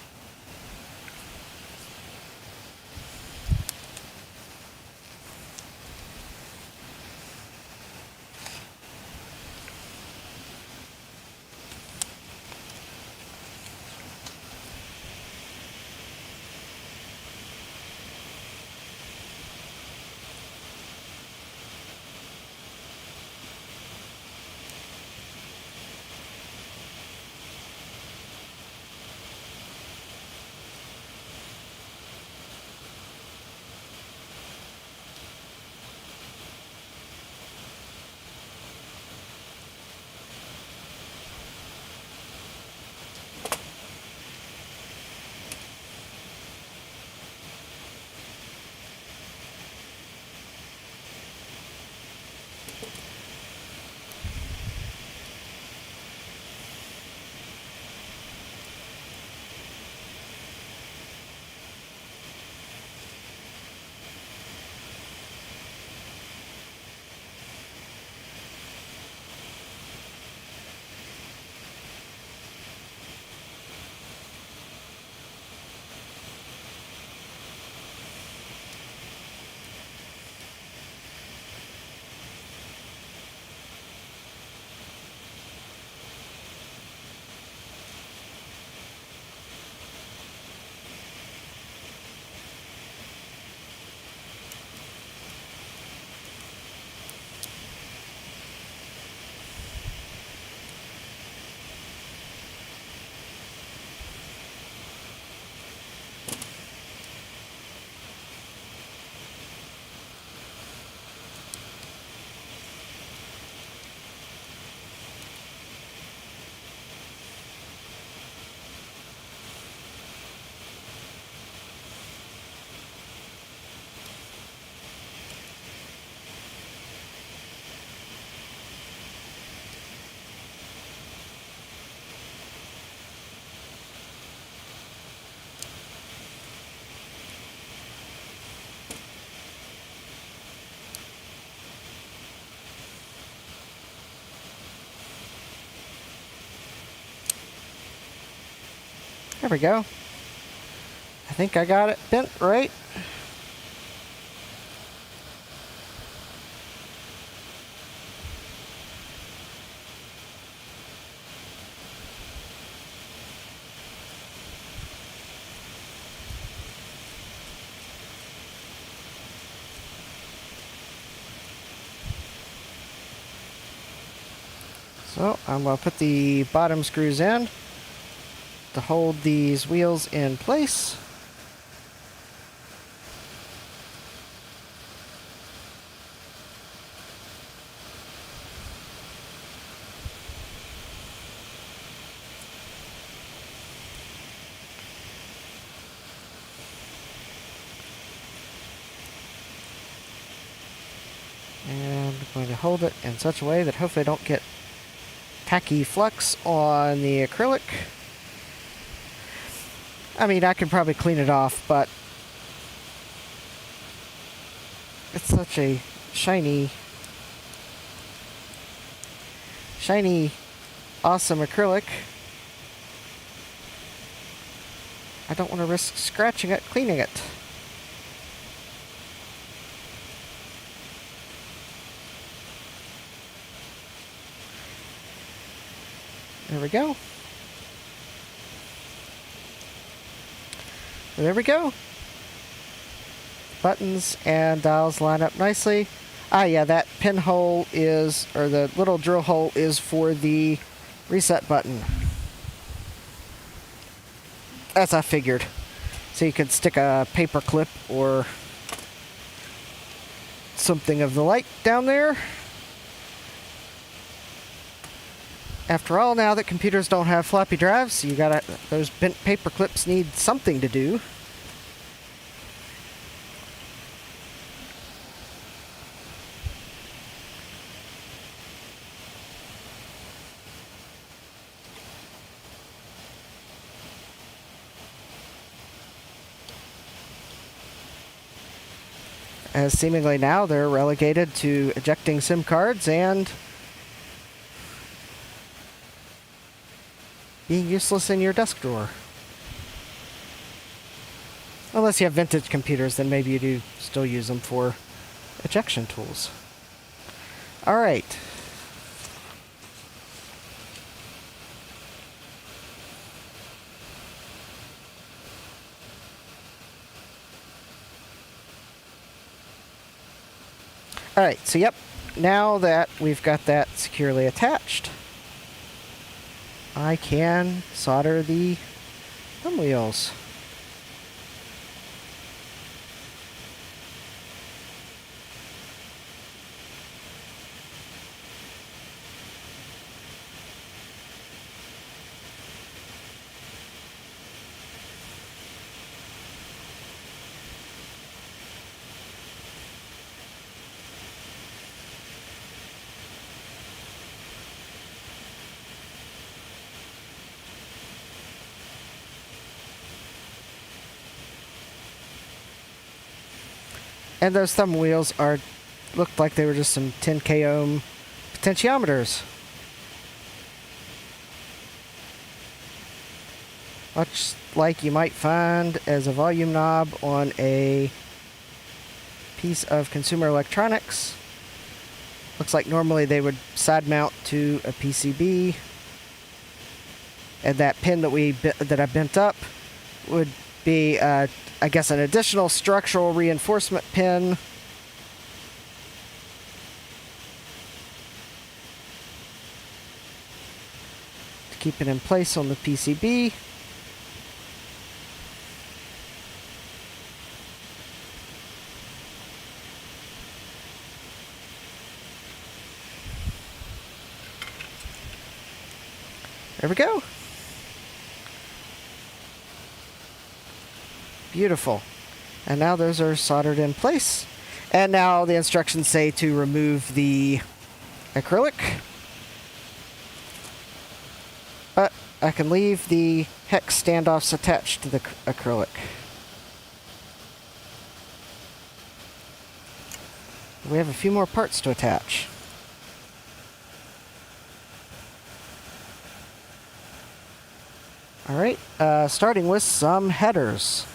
There we go. I think I got it bent right. So I'm going to put the bottom screws in to hold these wheels in place. And I'm going to hold it in such a way that hopefully I don't get tacky flux on the acrylic. I mean, I can probably clean it off, but it's such a shiny, awesome acrylic. I don't want to risk scratching it, cleaning it. There we go. There we go. Buttons and dials line up nicely. Ah, yeah, that pinhole is, or the little drill hole is for the reset button. As I figured. So you could stick a paper clip or something of the light down there. After all, now that computers don't have floppy drives, those bent paper clips need something to do. As seemingly now they're relegated to ejecting SIM cards and being useless in your desk drawer. Unless you have vintage computers, then maybe you do still use them for ejection tools. All right. All right, so yep, now that we've got that securely attached, I can solder the thumb wheels. And those thumb wheels looked like they were just some 10K ohm potentiometers. Much like you might find as a volume knob on a piece of consumer electronics. Looks like normally they would side mount to a PCB. And that pin that I bent up would be I guess an additional structural reinforcement pin. To keep it in place on the PCB. There we go. Beautiful. And now those are soldered in place. And now the instructions say to remove the acrylic. But I can leave the hex standoffs attached to the acrylic. We have a few more parts to attach. All right, starting with some headers.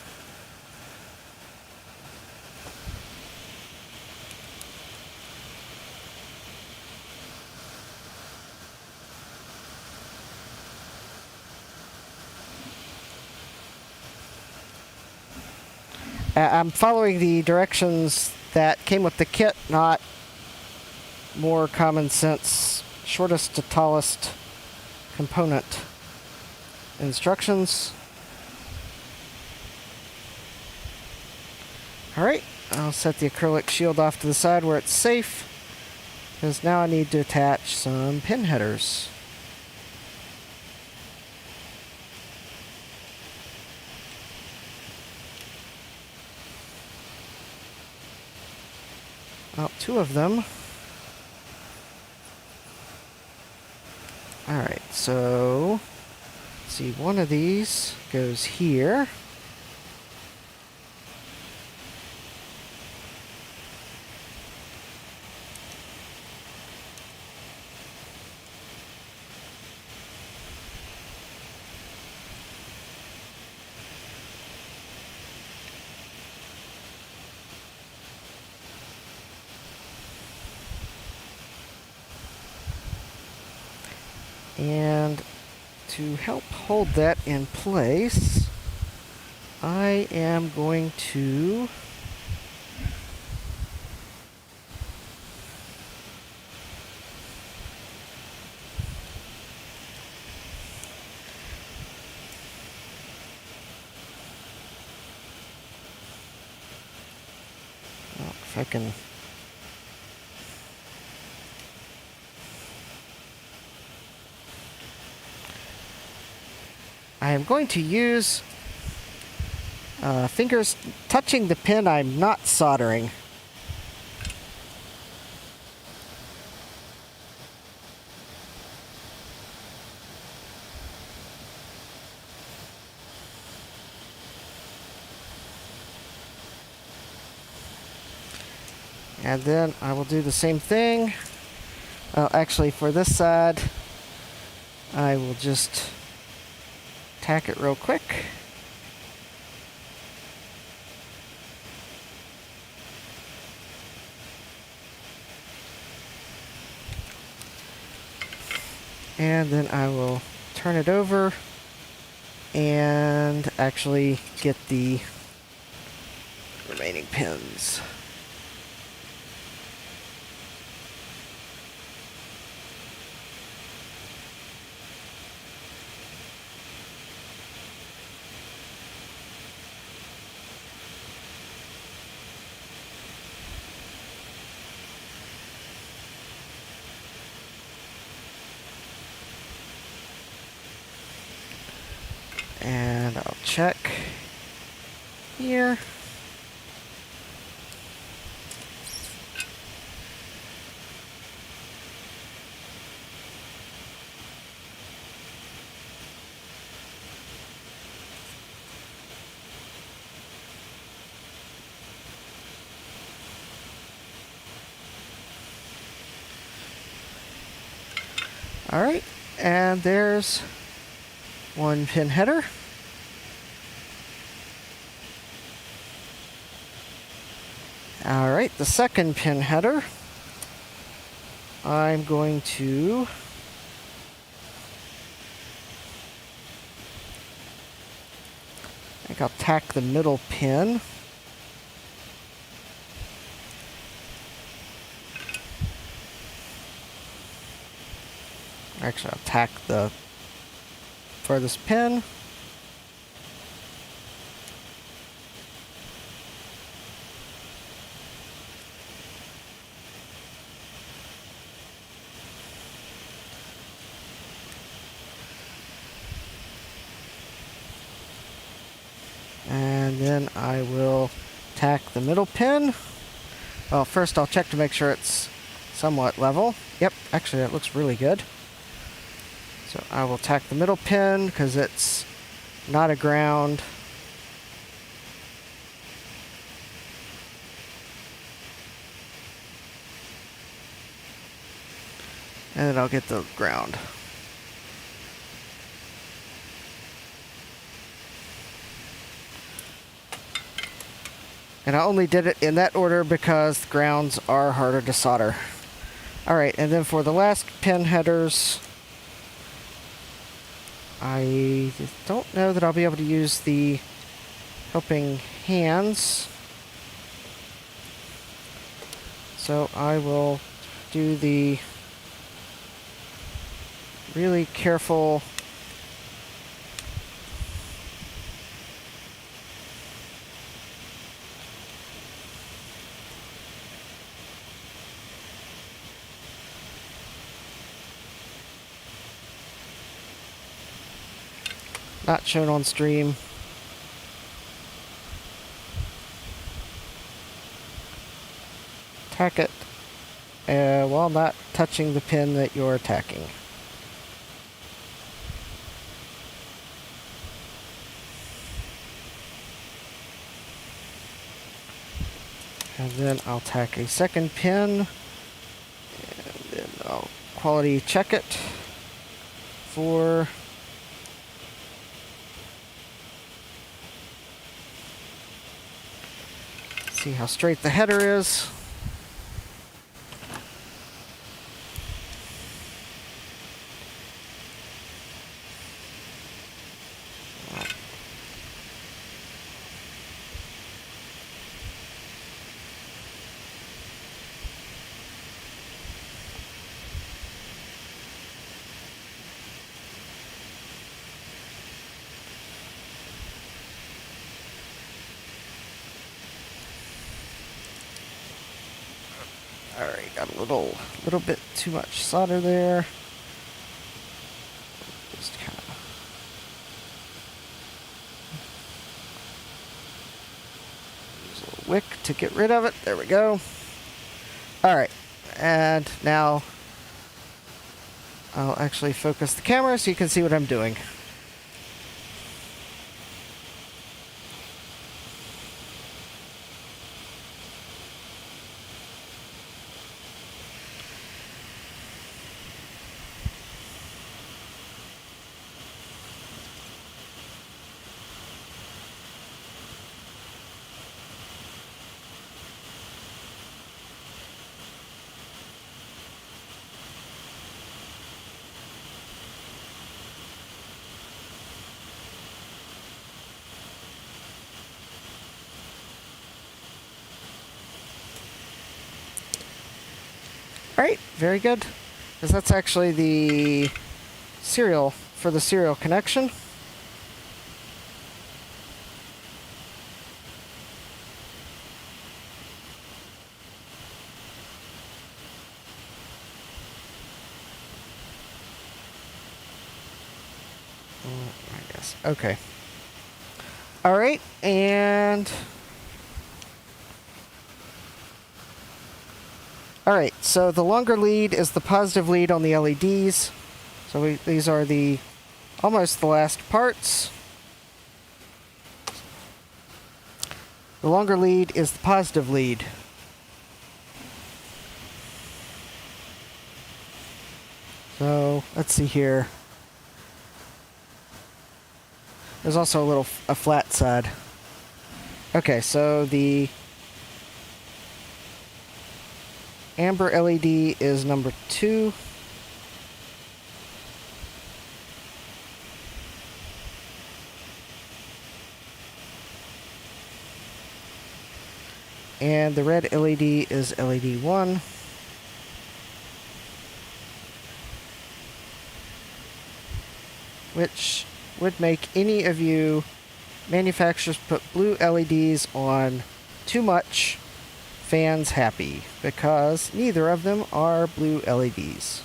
I'm following the directions that came with the kit, not more common sense, shortest to tallest component instructions. Alright, I'll set the acrylic shield off to the side where it's safe, because now I need to attach some pin headers. Well, two of them. Alright, so let's see, one of these goes here. And to help hold that in place, I am going to if I can I am going to use fingers touching the pin I'm not soldering. And then I will do the same thing. Actually, for this side, I will just tack it real quick. And then I will turn it over and actually get the remaining pins. And I'll check here. All right, and there's one pin header. All right, the second pin header, I'm going to I'll tack the middle pin. Actually, I'll tack the furthest pin. And then I will tack the middle pin. Well, first I'll check to make sure it's somewhat level. Yep, actually that looks really good. So I will tack the middle pin because it's not a ground. And then I'll get the ground. And I only did it in that order because grounds are harder to solder. Alright, and then for the last pin headers, I don't know that I'll be able to use the helping hands. So I will do the really careful not shown on stream. Tack it while not touching the pin that you're tacking. And then I'll tack a second pin, and then I'll quality check it for see how straight the header is. Alright, got a little bit too much solder there. Just kind of wick to get rid of it. There we go. Alright, and now I'll actually focus the camera so you can see what I'm doing. Alright, very good. Because that's actually the serial for the serial connection. I guess. Okay. Alright, and alright, so the longer lead is the positive lead on the LEDs. So these are the almost the last parts. The longer lead is the positive lead. So let's see here. There's also a flat side. Okay, so the amber LED is number 2. And the red LED is LED 1. Which would make any of you manufacturers put blue LEDs on too much fans happy, because neither of them are blue LEDs.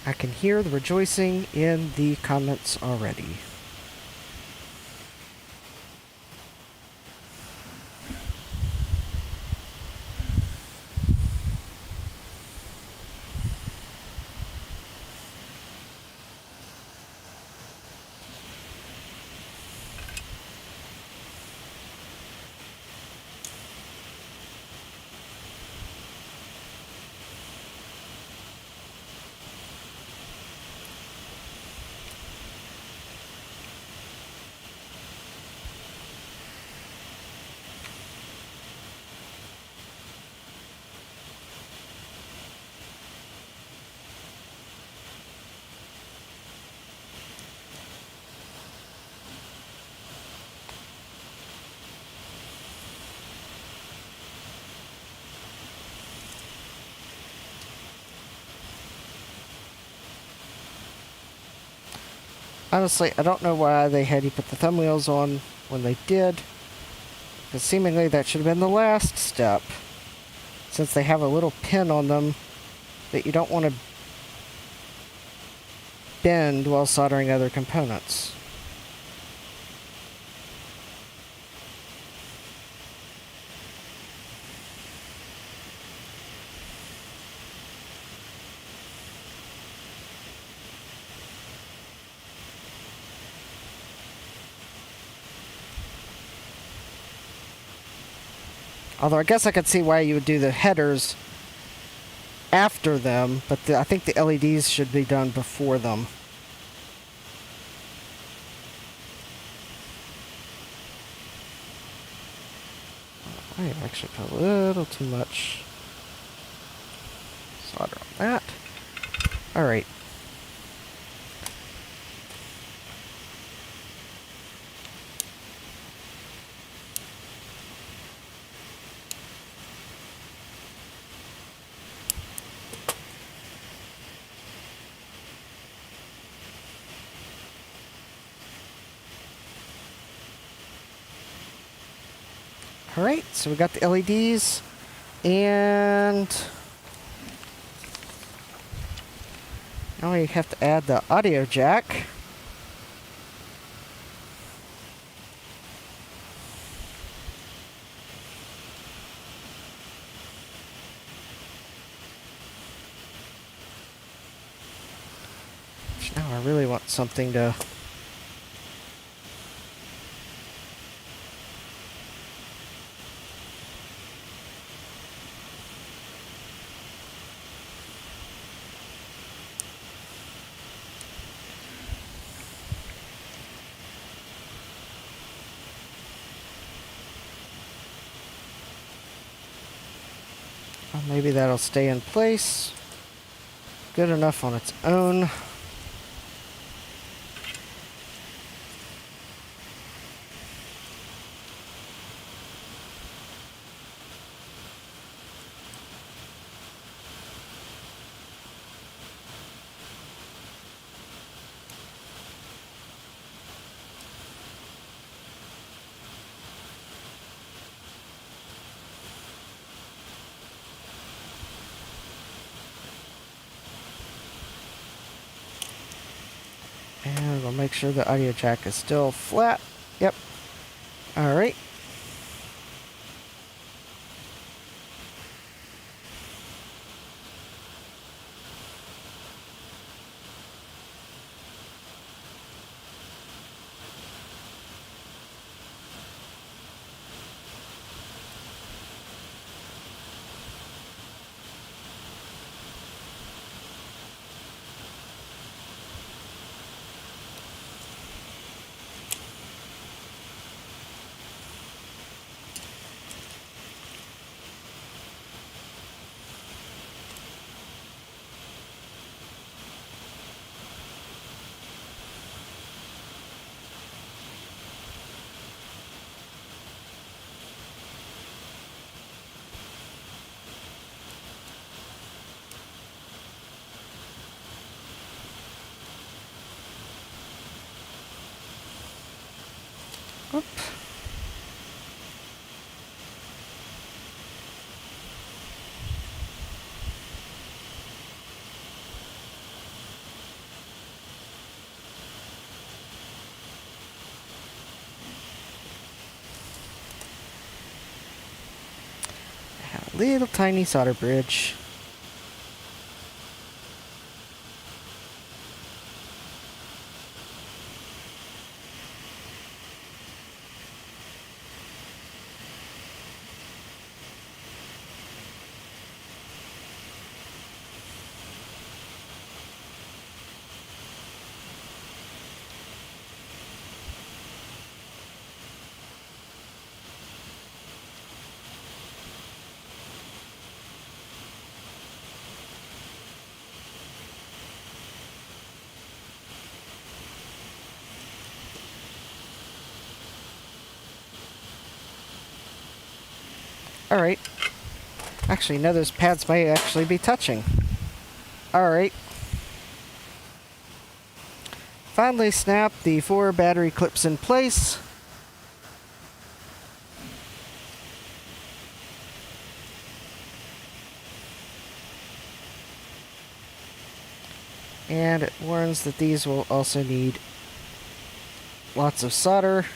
I can hear the rejoicing in the comments already. Honestly, I don't know why they had you put the thumb wheels on when they did, because seemingly that should have been the last step, since they have a little pin on them that you don't want to bend while soldering other components. Although I guess I could see why you would do the headers after them, but I think the LEDs should be done before them. I have actually put a little too much solder on that. Alright. Alright, so we got the LEDs, and now we have to add the audio jack. Now I really want something to... Well, maybe that'll stay in place. Good enough on its own. And we'll make sure the audio jack is still flat. Yep. Alright. Oop. A little tiny solder bridge. Alright. Actually, no, those pads may actually be touching. Alright. Finally snap the 4 battery clips in place. And it warns that these will also need lots of solder.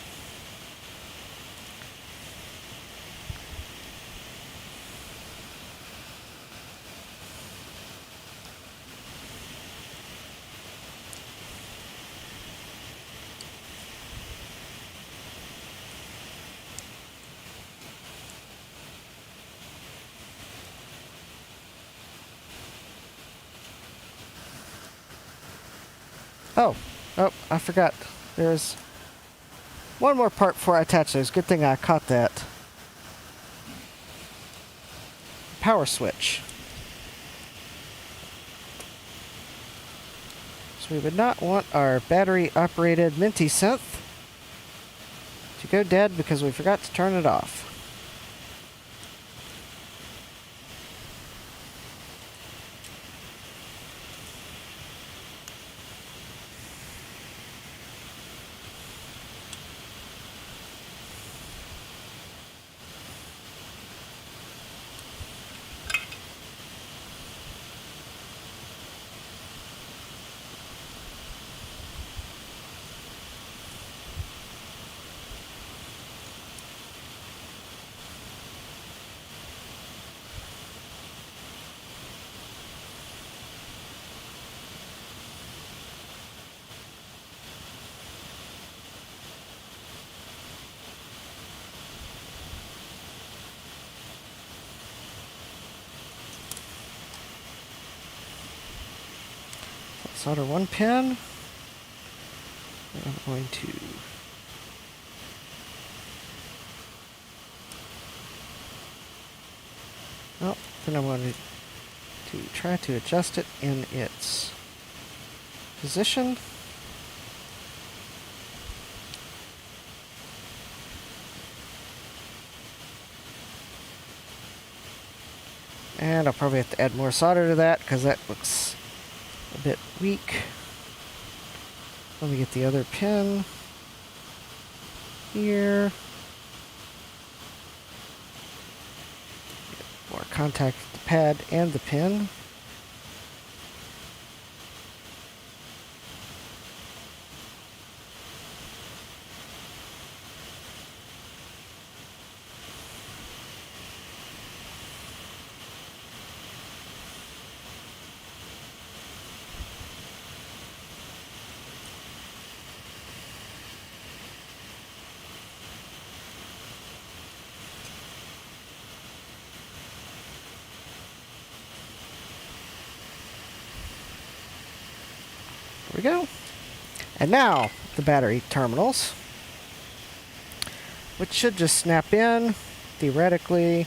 Oh, I forgot. There's one more part before I attach those. Good thing I caught that. Power switch. So we would not want our battery-operated MintySynth to go dead because we forgot to turn it off. solder one pin. I'm going to then I'm going to try to adjust it in its position. And I'll probably have to add more solder to that because that looks a bit weak. Let me get the other pin here. Get more contact with the pad and the pin. There we go. And now the battery terminals, which should just snap in theoretically.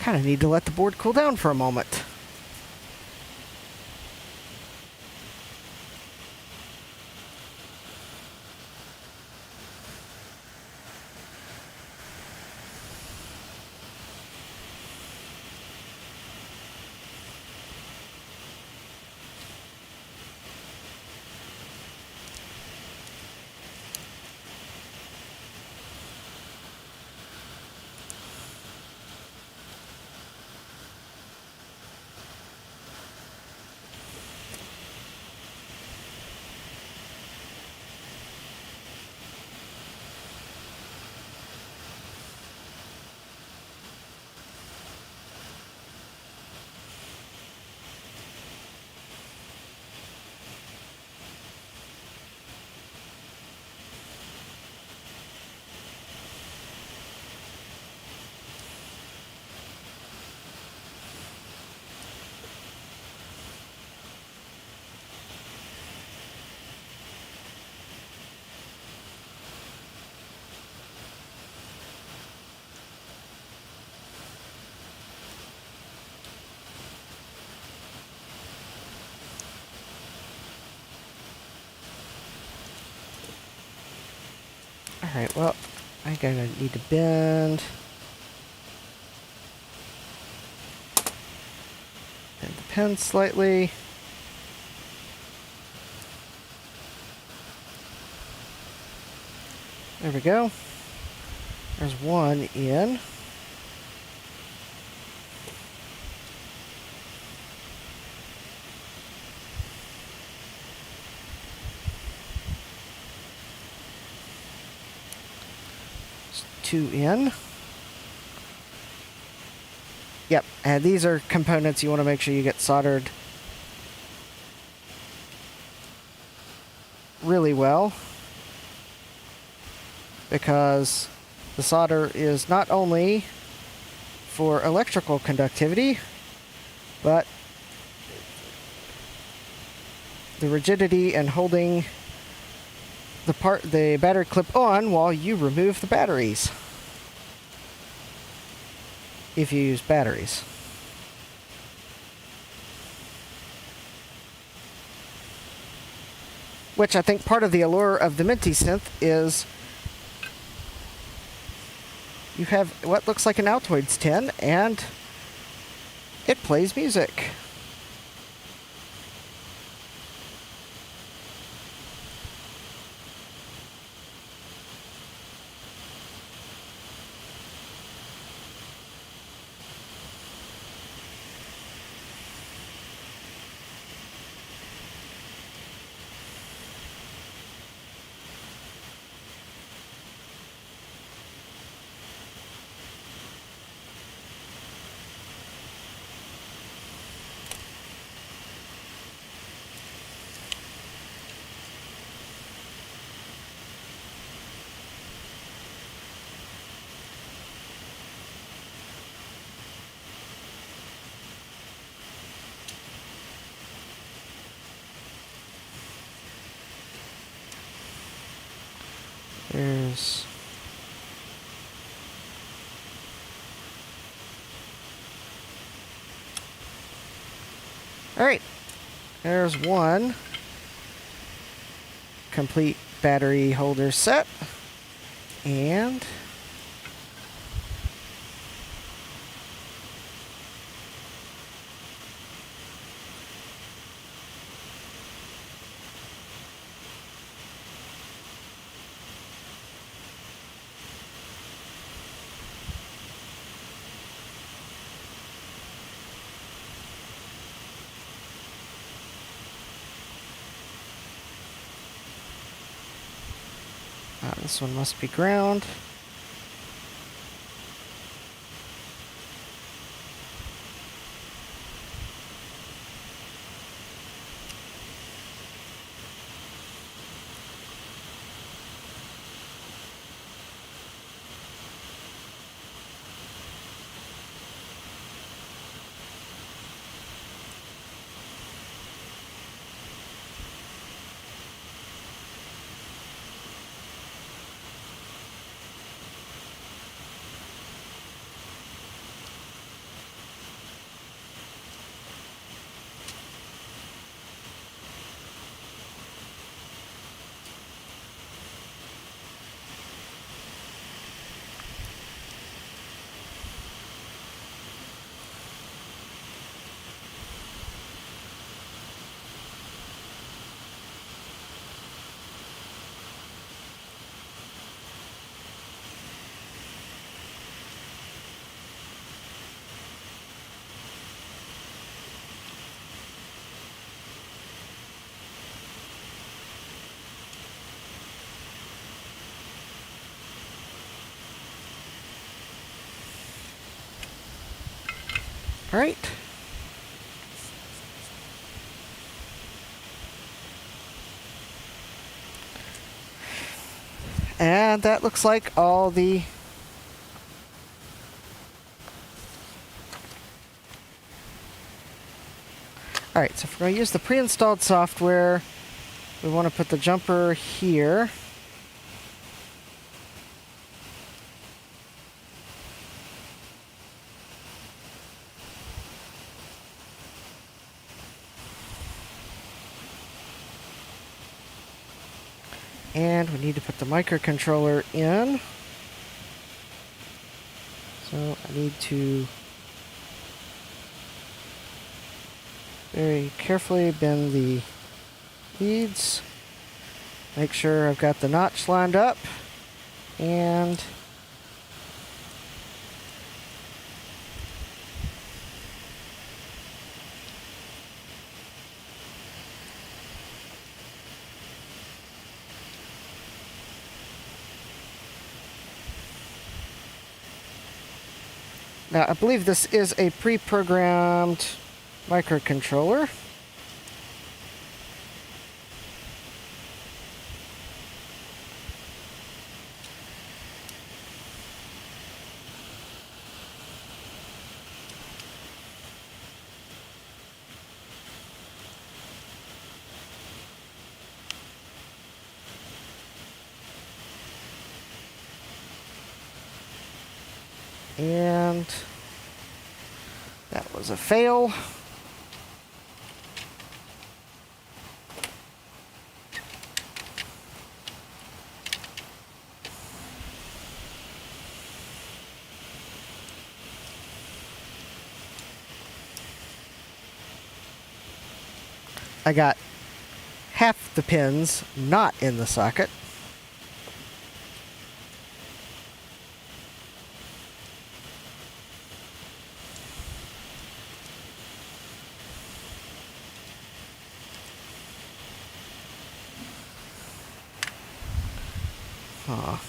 Kind of need to let the board cool down for a moment. Alright, well, I'm gonna need to bend the pen slightly. There we go. There's one in. Two in. Yep, and these are components you want to make sure you get soldered really well, because the solder is not only for electrical conductivity, but the rigidity and holding the battery clip on while you remove the batteries, if you use batteries. Which I think part of the allure of the MintySynth is you have what looks like an Altoids tin and it plays music. Alright, there's one complete battery holder set. And this one must be ground. All right. And that looks like all the Alright, so if we're going to use the pre-installed software, we want to put the jumper here. And we need to put the microcontroller in. So I need to very carefully bend the leads. Make sure I've got the notch lined up. And now, I believe this is a pre-programmed microcontroller. And that was a fail. I got half the pins not in the socket. Aw.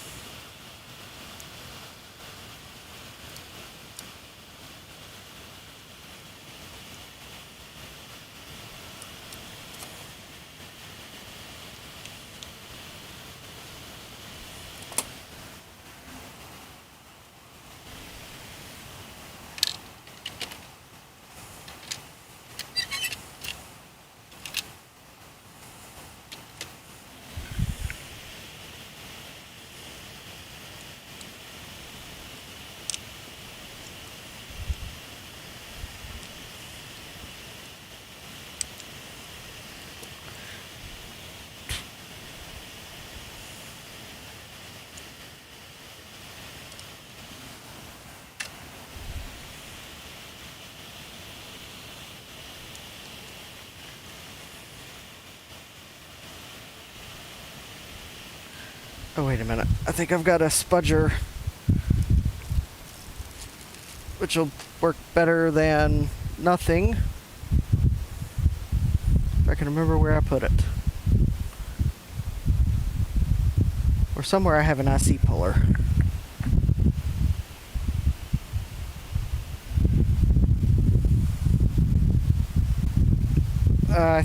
Oh, wait a minute. I think I've got a spudger, which will work better than nothing. If I can remember where I put it. Or somewhere I have an IC puller. Uh,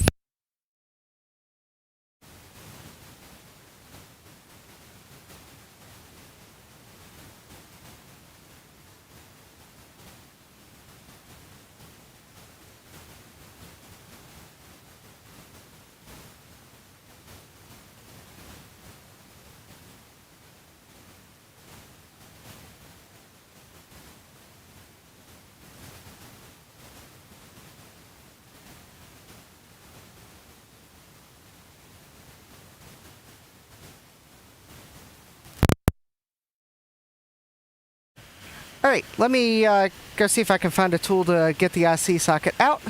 Alright, let me go see if I can find a tool to get the IC socket out,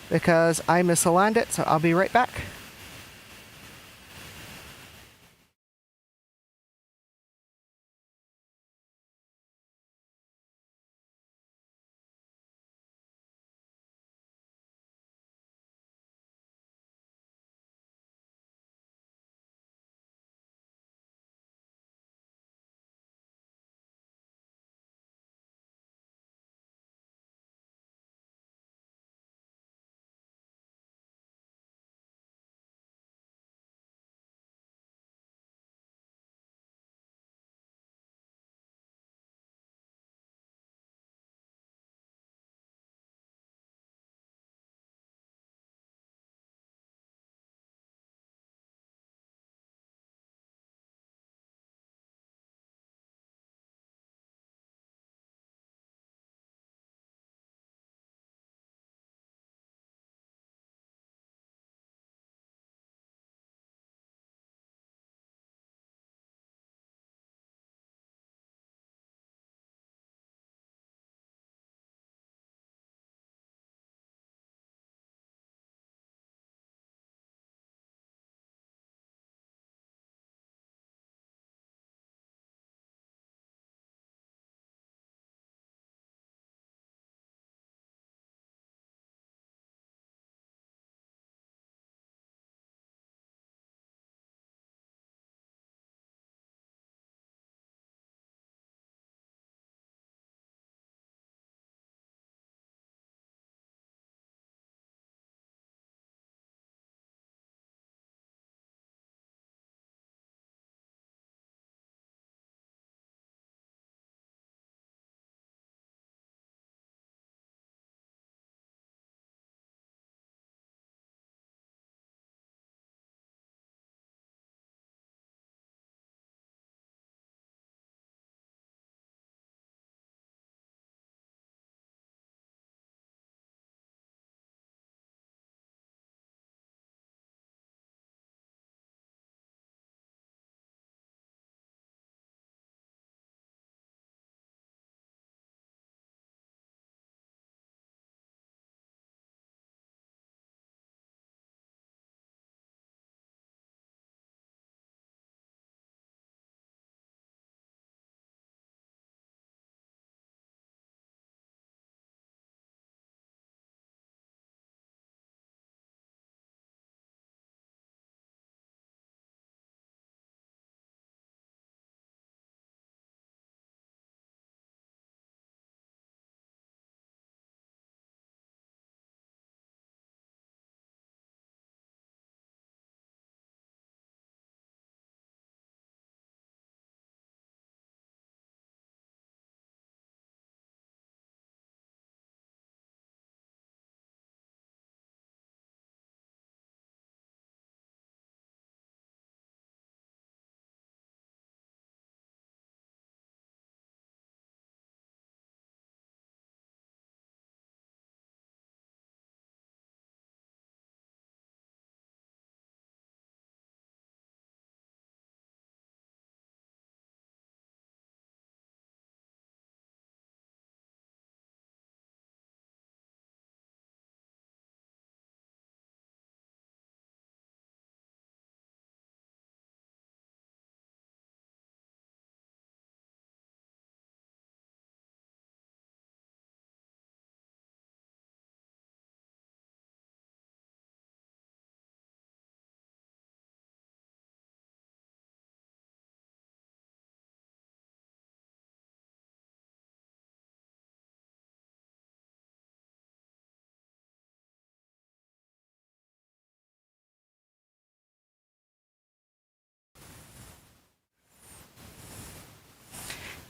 because I misaligned it, so I'll be right back.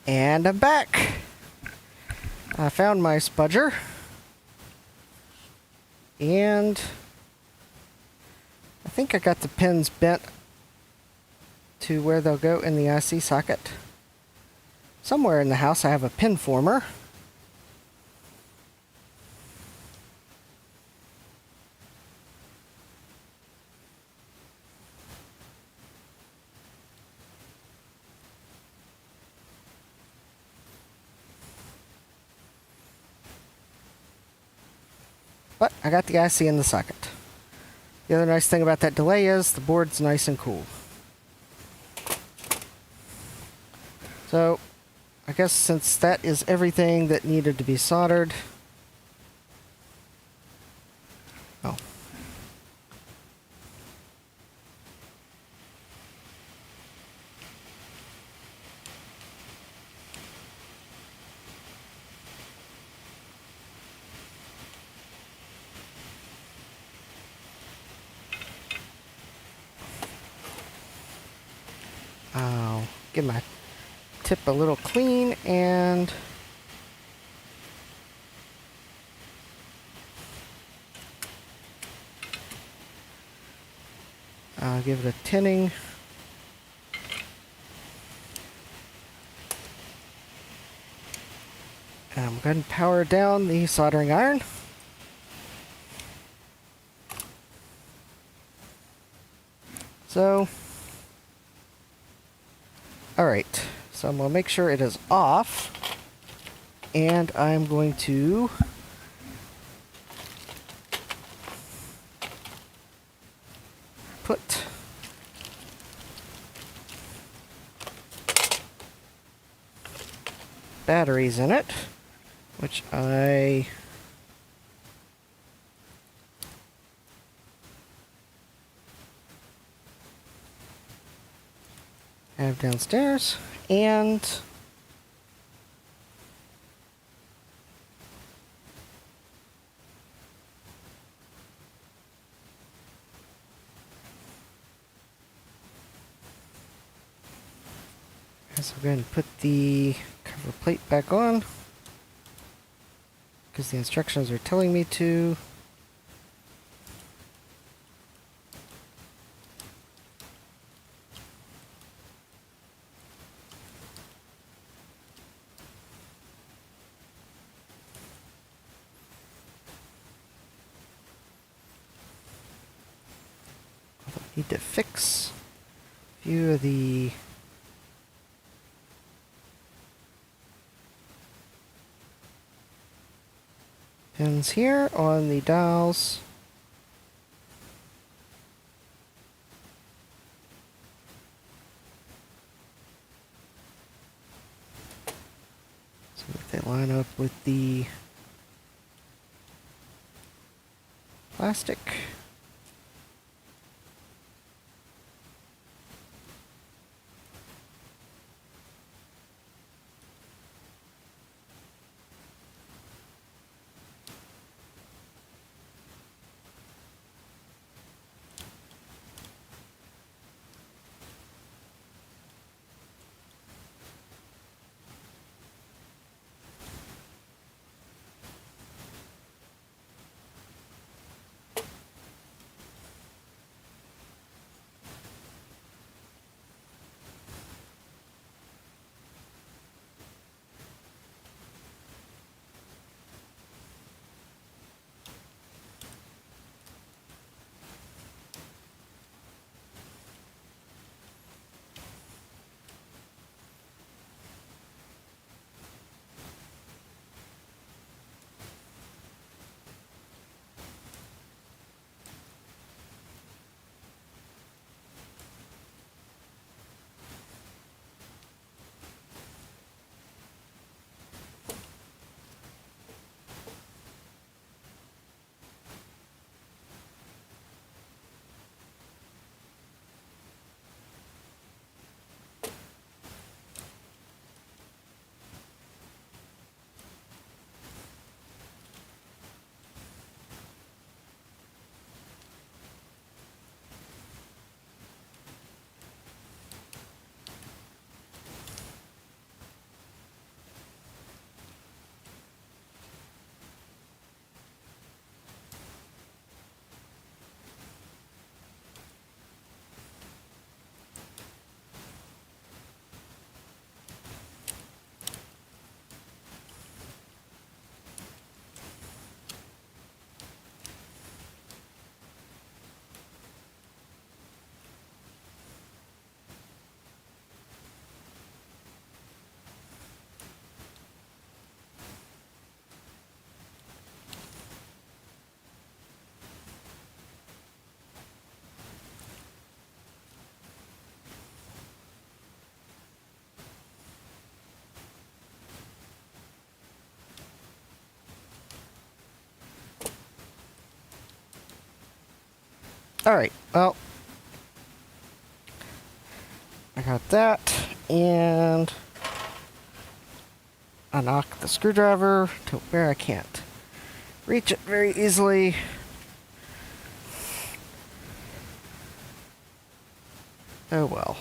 And I'm back. I found my spudger. And I think I got the pins bent to where they'll go in the IC socket. Somewhere in the house I have a pin former. But I got the IC in the socket. The other nice thing about that delay is the board's nice and cool. So, I guess since that is everything that needed to be soldered. Oh. I'll give my tip a little clean and I'll give it a tinning. And I'm going to power down the soldering iron. So, alright, so I'm going to make sure it is off, and I'm going to put batteries in it, which I have downstairs, and so I'm going to put the cover plate back on because the instructions are telling me to. Need to fix a few of the pins here on the dials. So that they line up with the plastic. Alright, well, I got that, and I knock the screwdriver to where I can't reach it very easily. Oh well.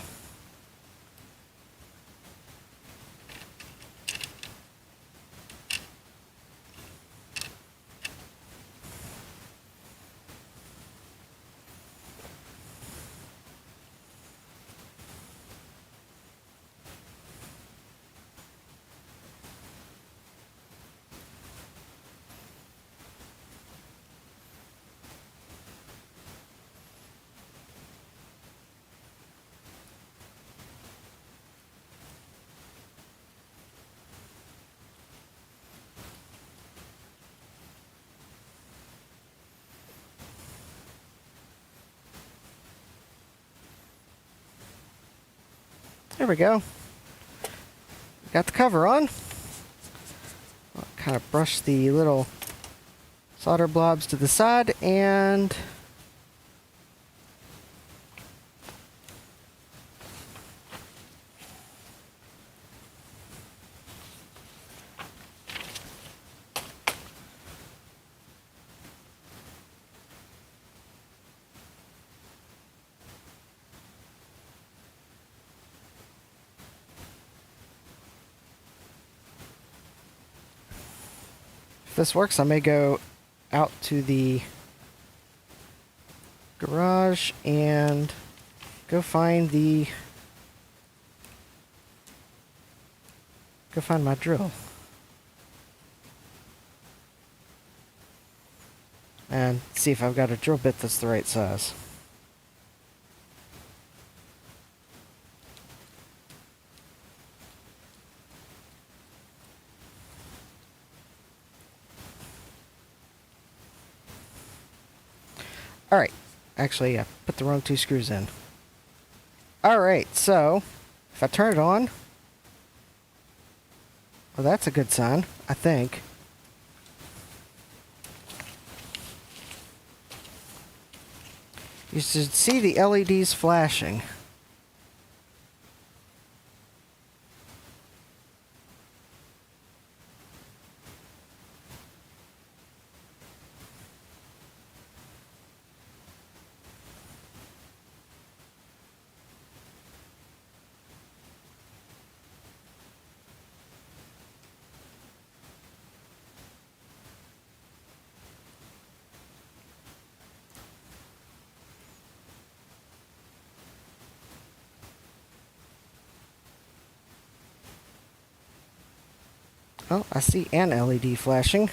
There we go. Got the cover on. I'll kind of brush the little solder blobs to the side, and if this works, I may go out to the garage and go find my drill. And see if I've got a drill bit that's the right size. Alright, actually I put the wrong 2 screws in. Alright, so if I turn it on, well, that's a good sign, I think. You should see the LEDs flashing. Oh, I see an LED flashing.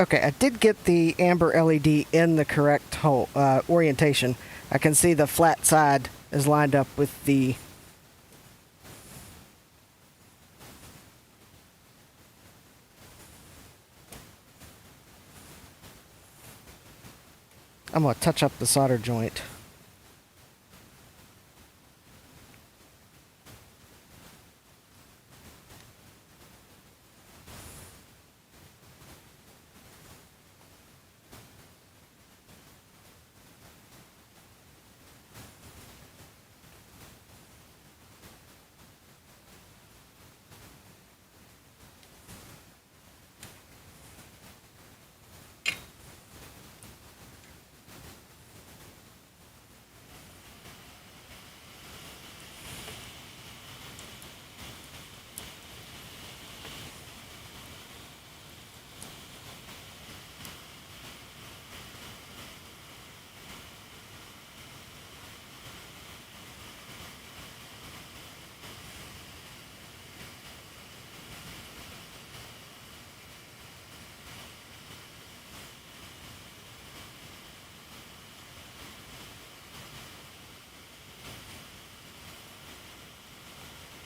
Okay, I did get the amber LED in the correct hole, orientation. I can see the flat side is lined up with the I'm going to touch up the solder joint.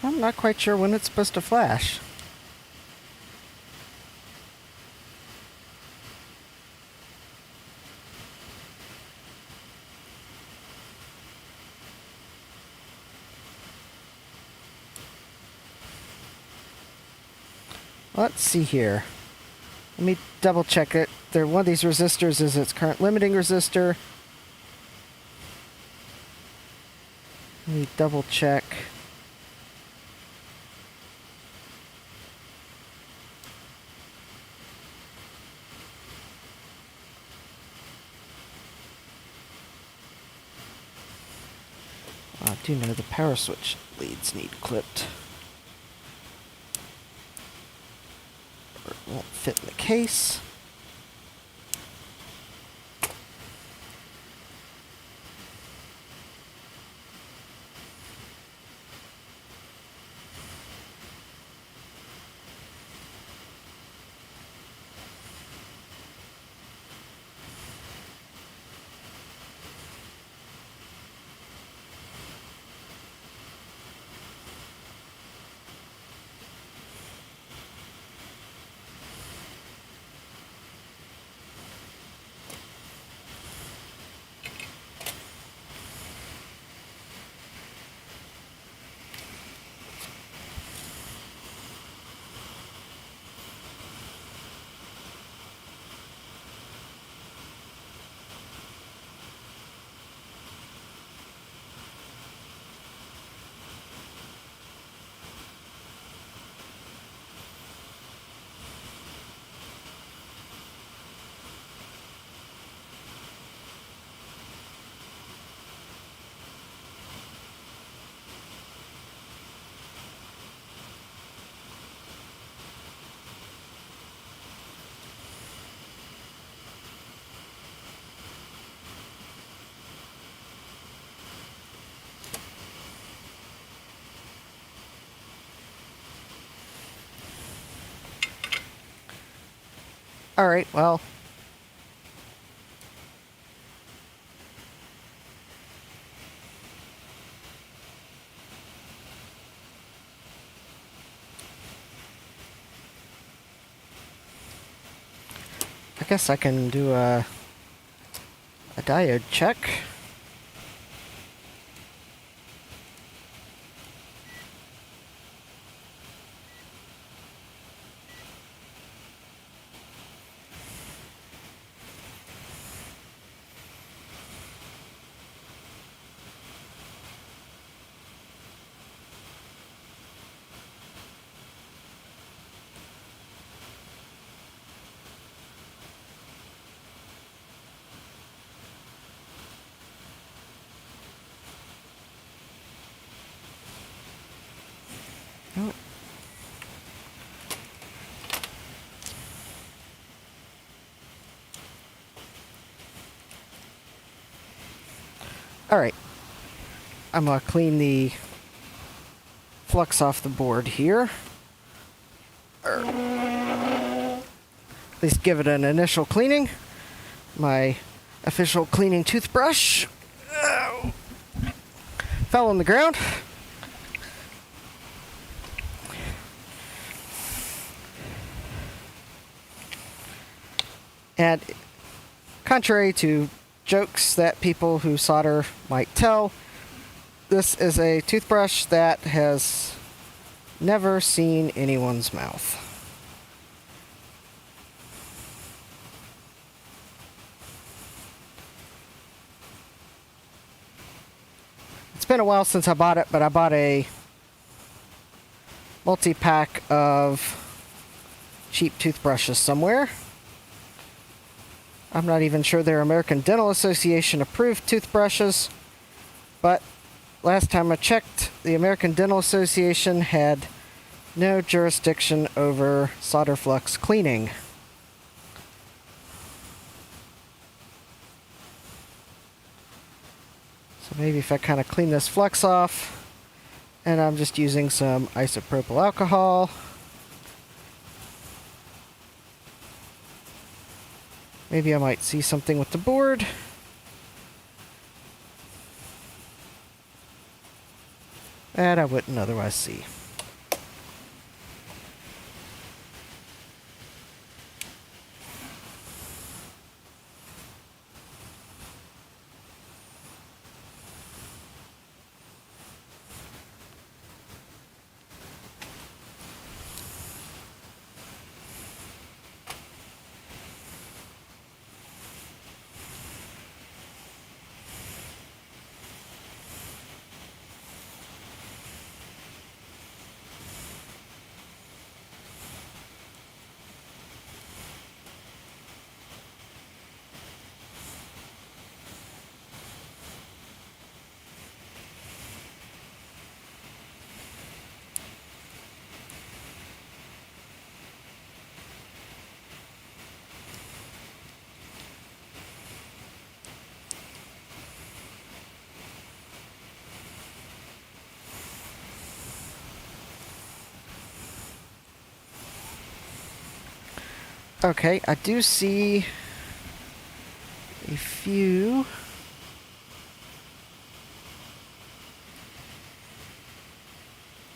I'm not quite sure when it's supposed to flash. Let's see here. Let me double check it. One of these resistors is its current limiting resistor. Let me double check. I do know the power switch leads need clipped. Or it won't fit in the case. All right, well. I guess I can do a diode check. Oh. All right. I'm going to clean the flux off the board here. At least give it an initial cleaning. My official cleaning toothbrush fell on the ground. And contrary to jokes that people who solder might tell, this is a toothbrush that has never seen anyone's mouth. It's been a while since I bought it, but I bought a multi-pack of cheap toothbrushes somewhere. I'm not even sure they're American Dental Association approved toothbrushes, but last time I checked, the American Dental Association had no jurisdiction over solder flux cleaning. So maybe if I kind of clean this flux off, and I'm just using some isopropyl alcohol. Maybe I might see something with the board. That I wouldn't otherwise see. Okay, I do see a few.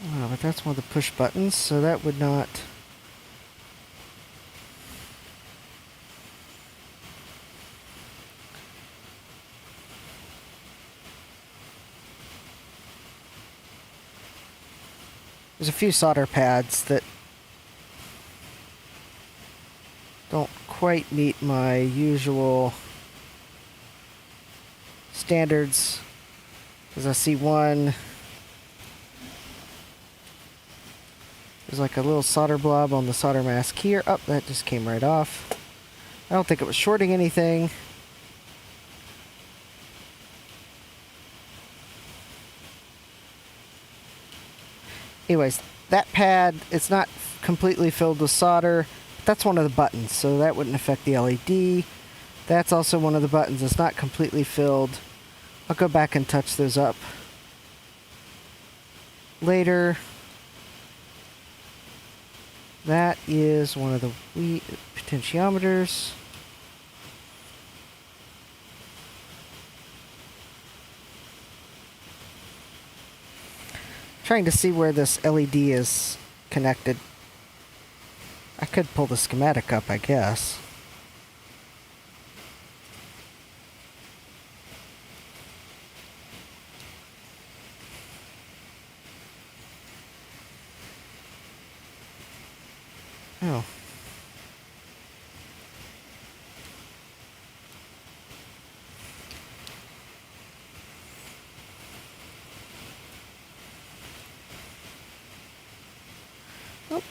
Oh, but that's one of the push buttons, so that would not... There's a few solder pads that don't quite meet my usual standards, because I see one, there's like a little solder blob on the solder mask here. Oh, that just came right off. I don't think it was shorting anything. Anyways, that pad, it's not completely filled with solder. That's one of the buttons, so that wouldn't affect the LED. That's also one of the buttons. It's not completely filled. I'll go back and touch those up later. That is one of the potentiometers. Trying to see where this LED is connected. I could pull the schematic up, I guess. Oh. Oh.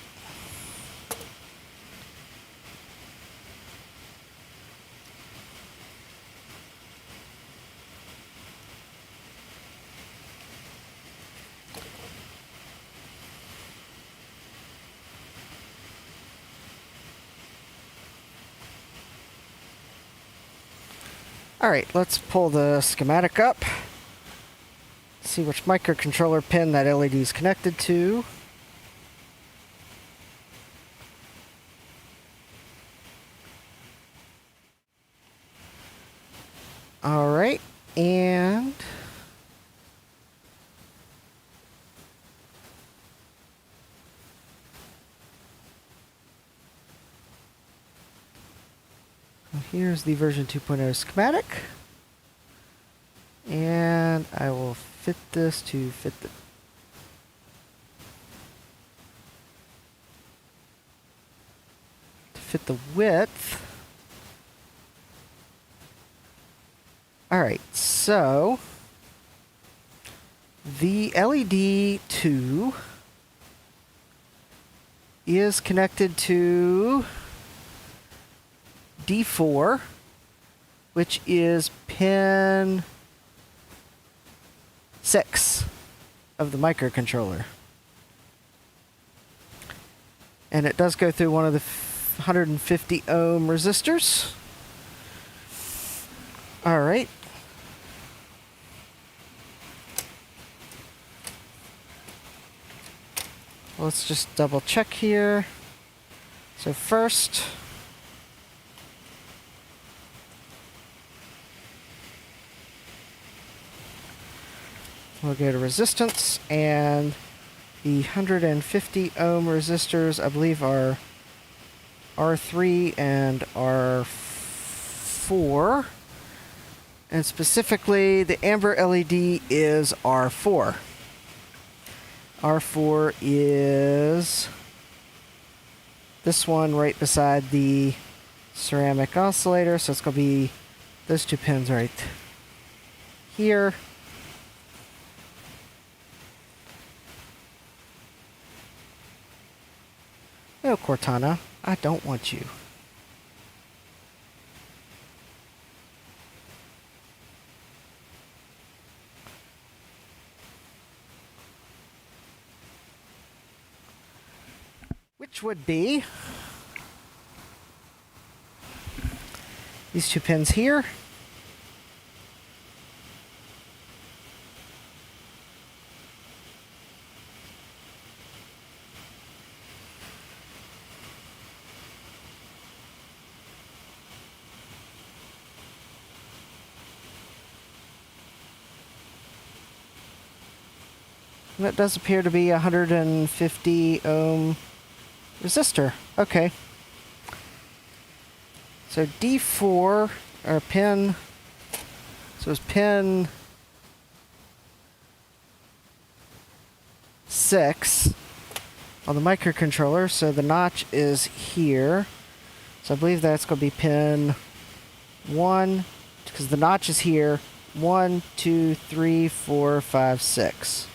Alright, let's pull the schematic up. See which microcontroller pin that LED is connected to. Alright, and... here's the version 2.0 schematic. And I will fit this to fit the width. Alright, so the LED 2 is connected to D4, which is pin 6 of the microcontroller. And it does go through one of the 150 ohm resistors. Alright. Let's just double check here. So first, we'll go to resistance, and the 150 ohm resistors, I believe, are R3 and R4. And specifically, the amber LED is R4. R4 is this one right beside the ceramic oscillator, so it's going to be those two pins right here. No, Cortana, I don't want you. Which would be these two pins here. That does appear to be a 150 ohm resistor. Okay. So D4, or pin, so it's pin 6 on the microcontroller. So the notch is here. So I believe that's going to be pin 1, because the notch is here. 1, 2, 3, 4, 5, 6.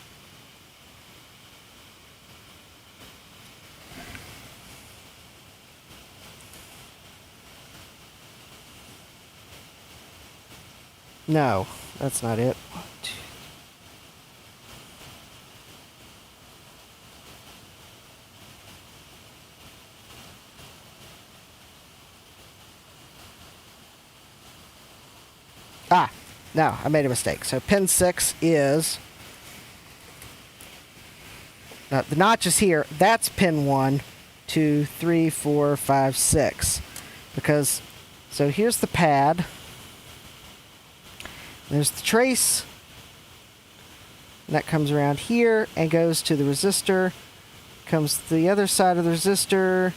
No, that's not it. 1, 2. Ah, no, I made a mistake. So pin 6 is... Now, the notch is here. That's pin 1, 2, 3, 4, 5, 6. Because, so here's the pad. There's the trace. And that comes around here and goes to the resistor. Comes to the other side of the resistor.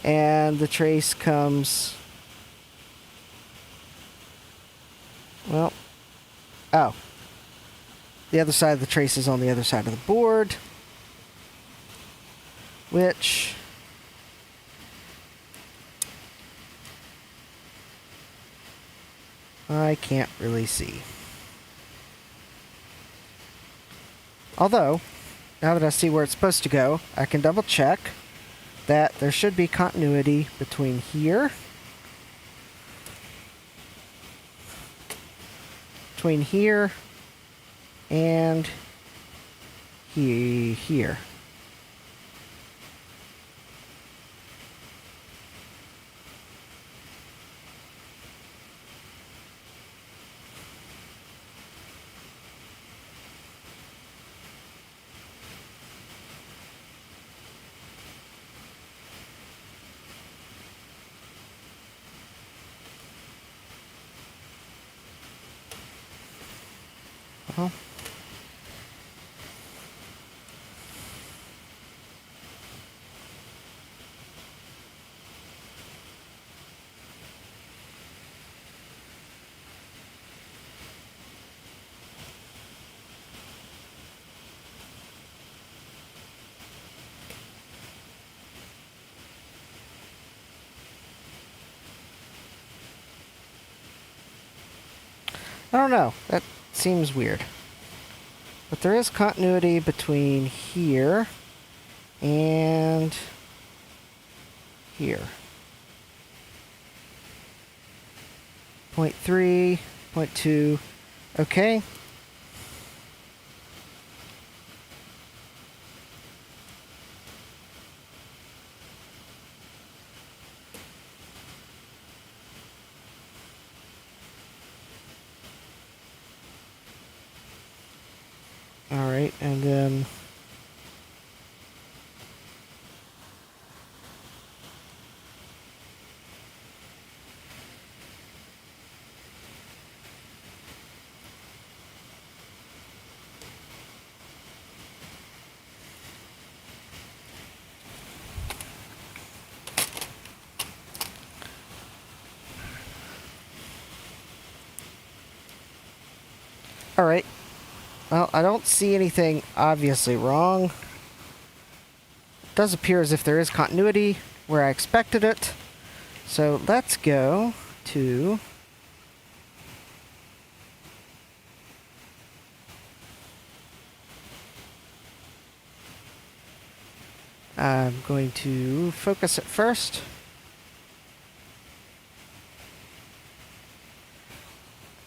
And the trace comes... Well, oh. The other side of the trace is on the other side of the board. Which... I can't really see. Although, now that I see where it's supposed to go, I can double check that there should be continuity between here, and here. Well, I don't know. That seems weird. But there is continuity between here and here. 0.3, 0.2. Okay. Alright, and then alright. Well, I don't see anything obviously wrong. It does appear as if there is continuity where I expected it. So let's go to... I'm going to focus it first.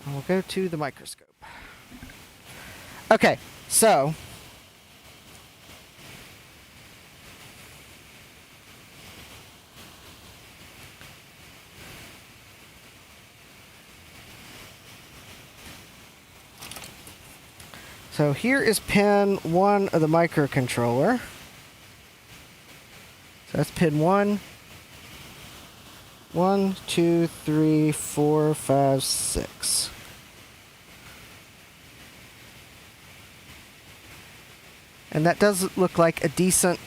And we'll go to the microscope. Okay, so here is pin 1 of the microcontroller. So that's pin 1. 1, 2, 3, 4, 5, 6. And that does look like a decent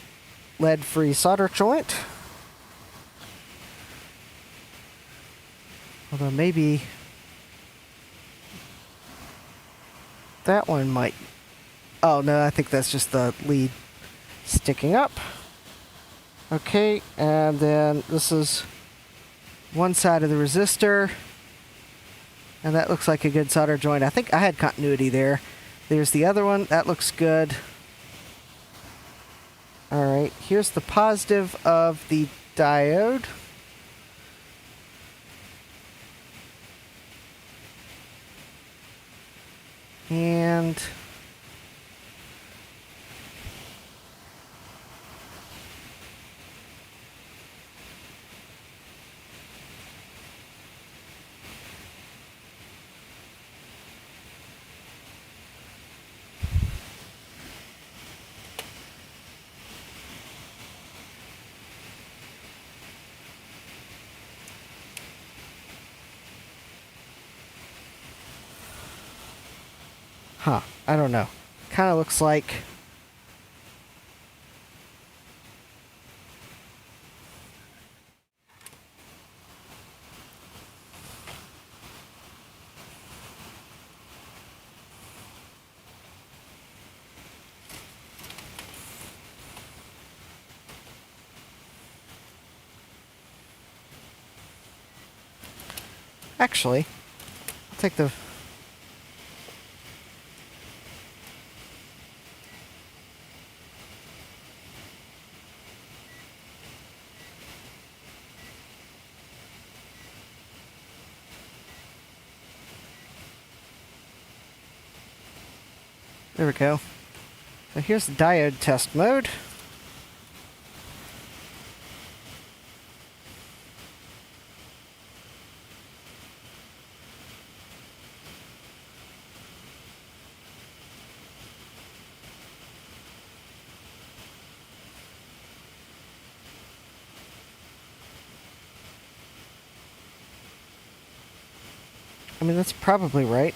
lead-free solder joint. Although maybe that one might... Oh, no, I think that's just the lead sticking up. Okay, and then this is one side of the resistor. And that looks like a good solder joint. I think I had continuity there. There's the other one. That looks good. Alright, here's the positive of the diode. And I don't know. Kind of looks like... Actually, I'll take the... There we go. So here's the diode test mode. I mean, that's probably right.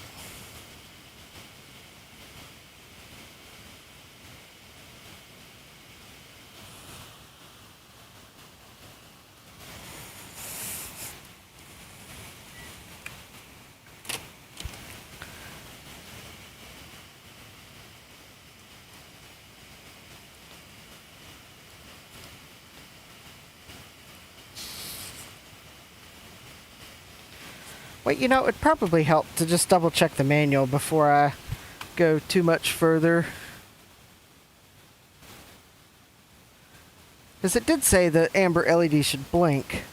Well, you know, it'd probably help to just double check the manual before I go too much further. Because it did say the amber LED should blink.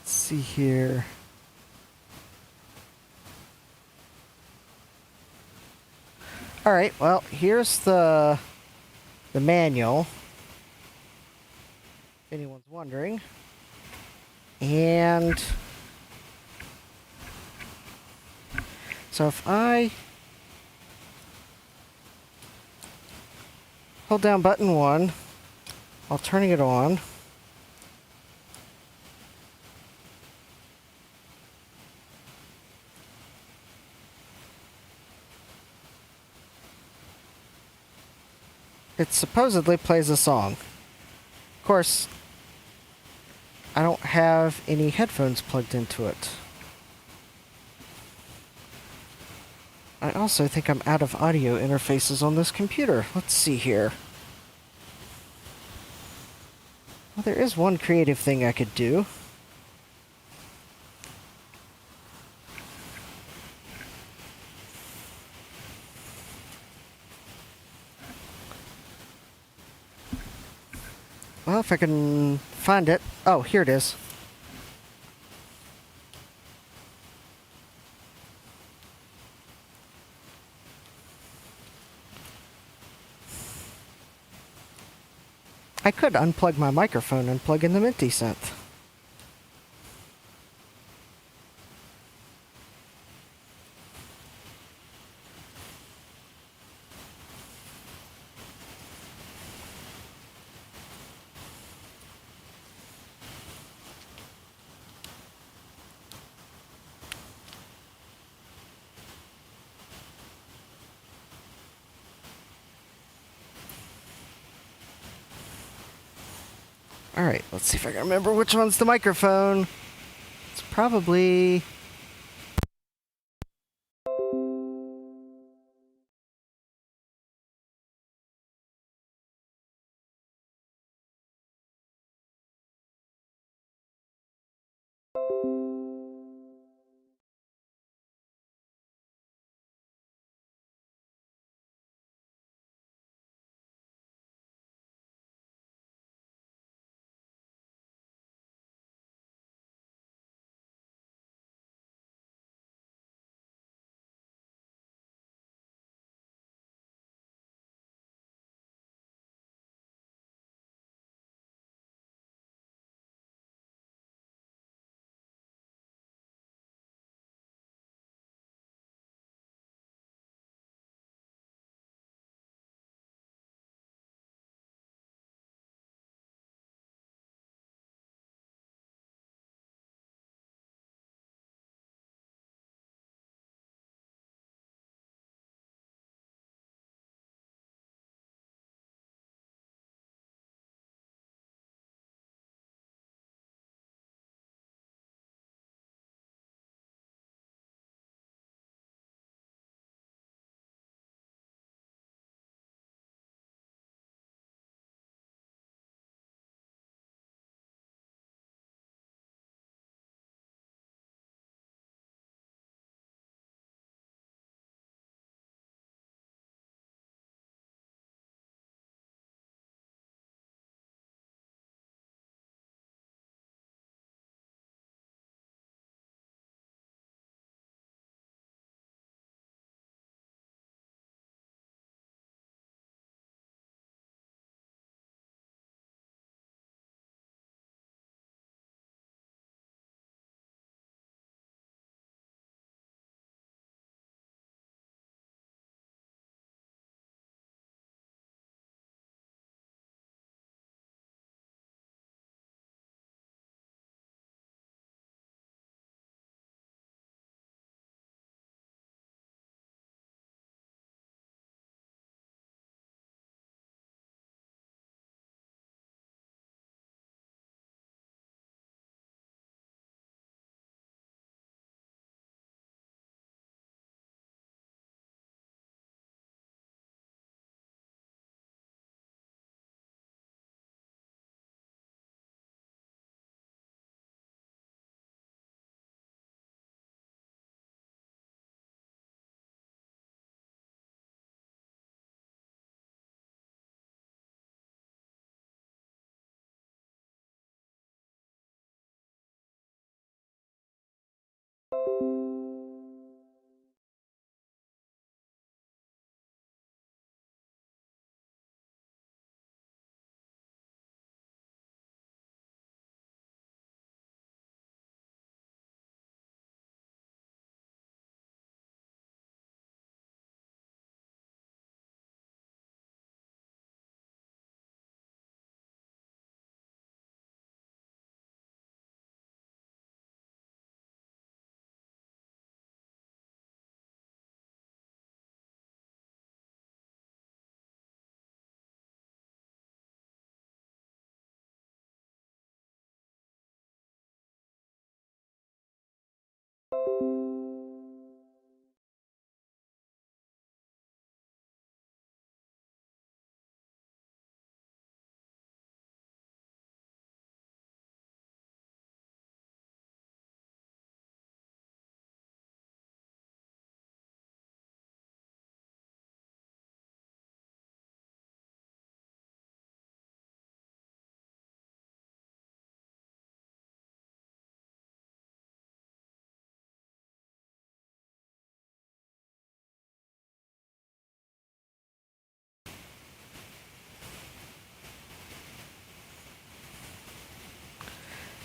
See here. All right, well, here's the manual, if anyone's wondering. And so if I hold down button 1 while turning it on, it supposedly plays a song. Of course, I don't have any headphones plugged into it. I also think I'm out of audio interfaces on this computer. Let's see here. Well, there is one creative thing I could do. Well, if I can find it. Oh, here it is. I could unplug my microphone and plug in the MintySynth. Alright, let's see if I can remember which one's the microphone. It's probably...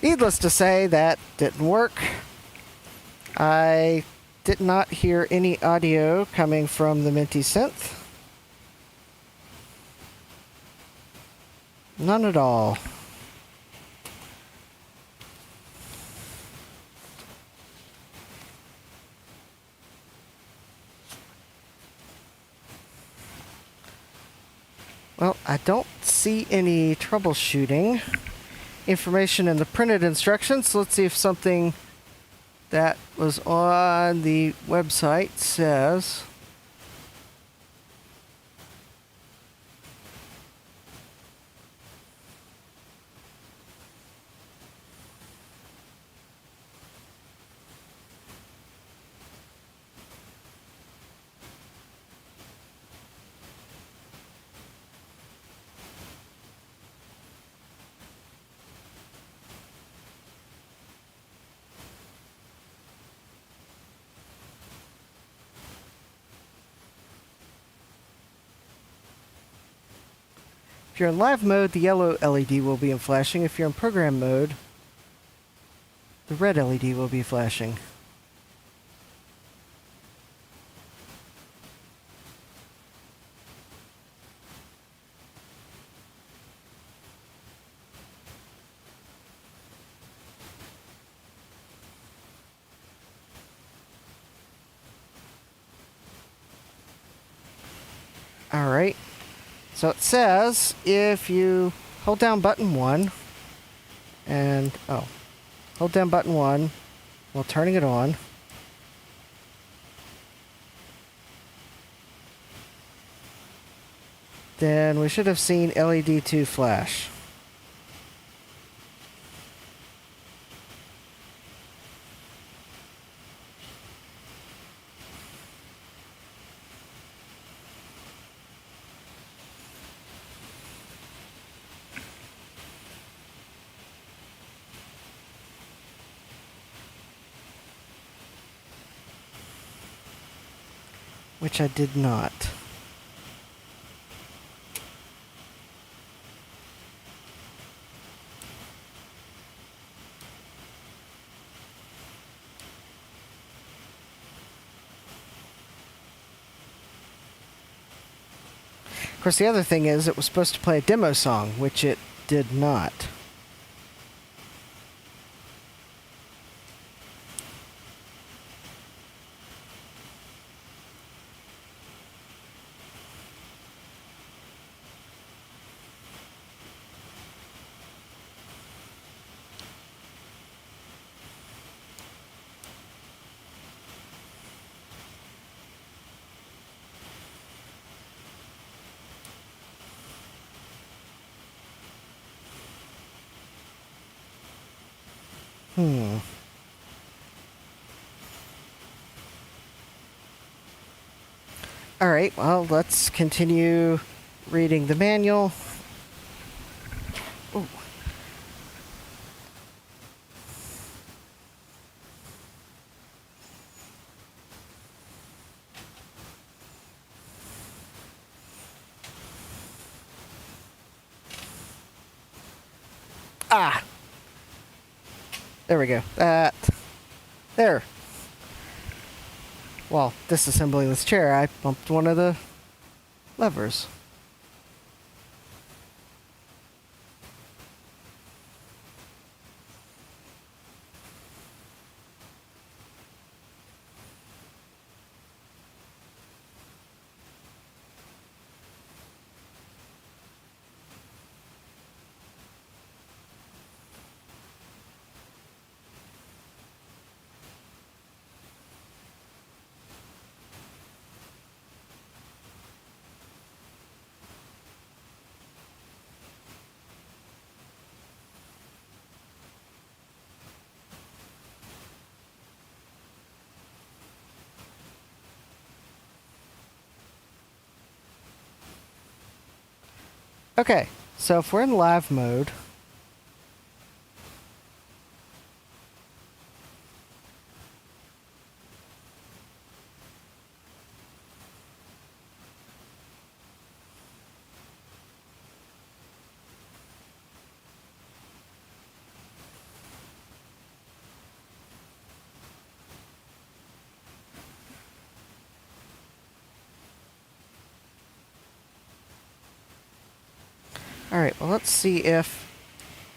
Needless to say, that didn't work. I did not hear any audio coming from the MintySynth. None at all. Well, I don't see any troubleshooting information in the printed instructions. Let's see if something that was on the website says. If you're in live mode, the yellow LED will be flashing. If you're in program mode, the red LED will be flashing. All right. So it says if you hold down button 1 and, hold down button 1 while turning it on. Then we should have seen LED 2 flash. Which I did not. Of course, the other thing is it was supposed to play a demo song, which it did not. All right, well, let's continue reading the manual. Ooh. Ah! There we go. There. While disassembling this chair, I bumped one of the levers. Okay, so if we're in live mode, Alright, well let's see if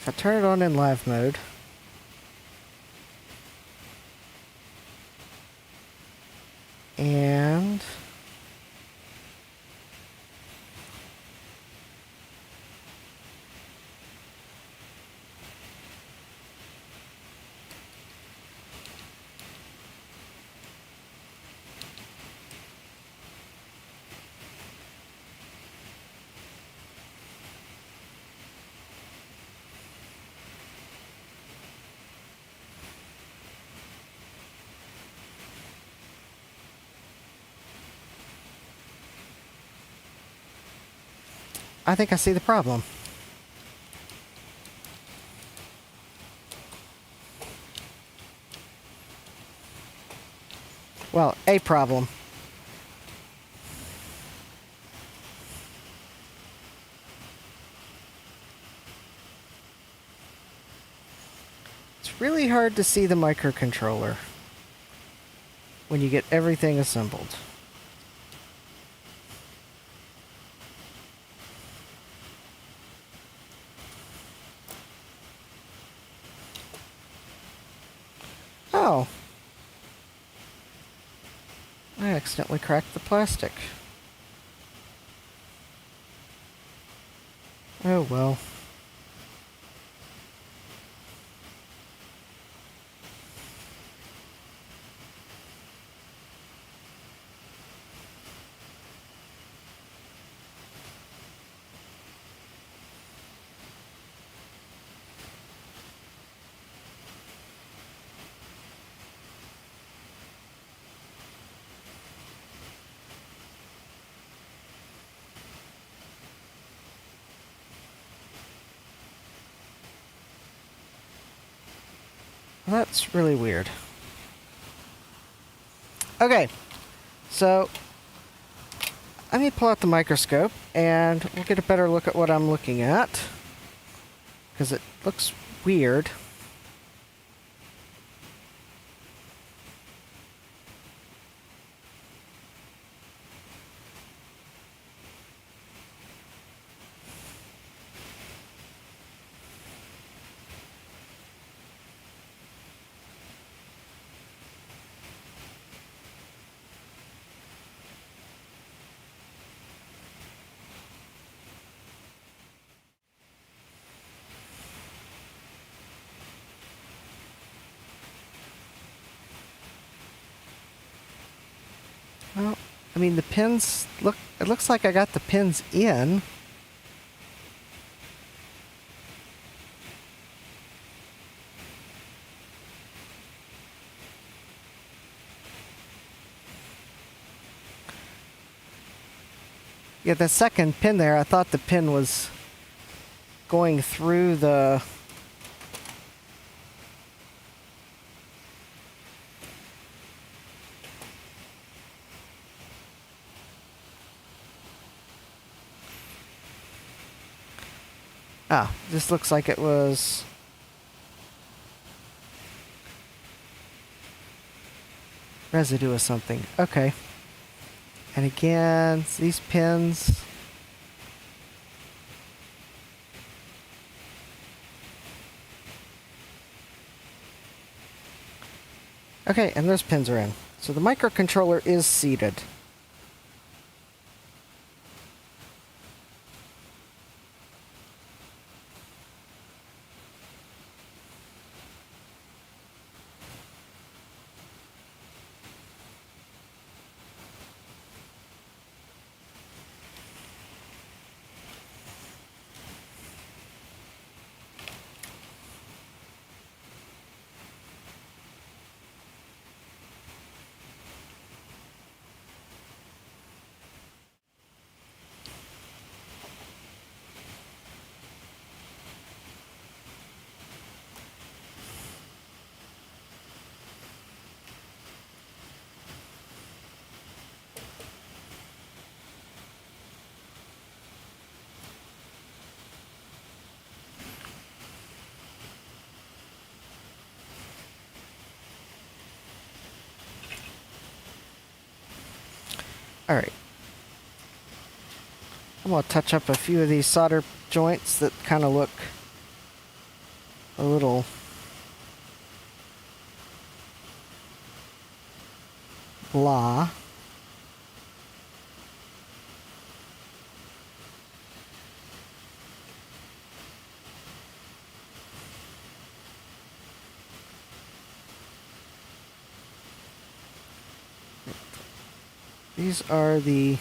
I turn it on in live mode. And I think I see the problem. Well, a problem. It's really hard to see the microcontroller when you get everything assembled. Oh. I accidentally cracked the plastic. Oh well. That's really weird. Okay, so let me pull out the microscope and we'll get a better look at what I'm looking at, because it looks weird. Well, I mean, the pins look, it looks like I got the pins in. Yeah, the second pin there, I thought the pin was going through the... Ah, this looks like it was... residue of something. Okay. And again, these pins... Okay, and those pins are in. So the microcontroller is seated. Alright. I'm going to touch up a few of these solder joints that kind of look a little blah. Those are the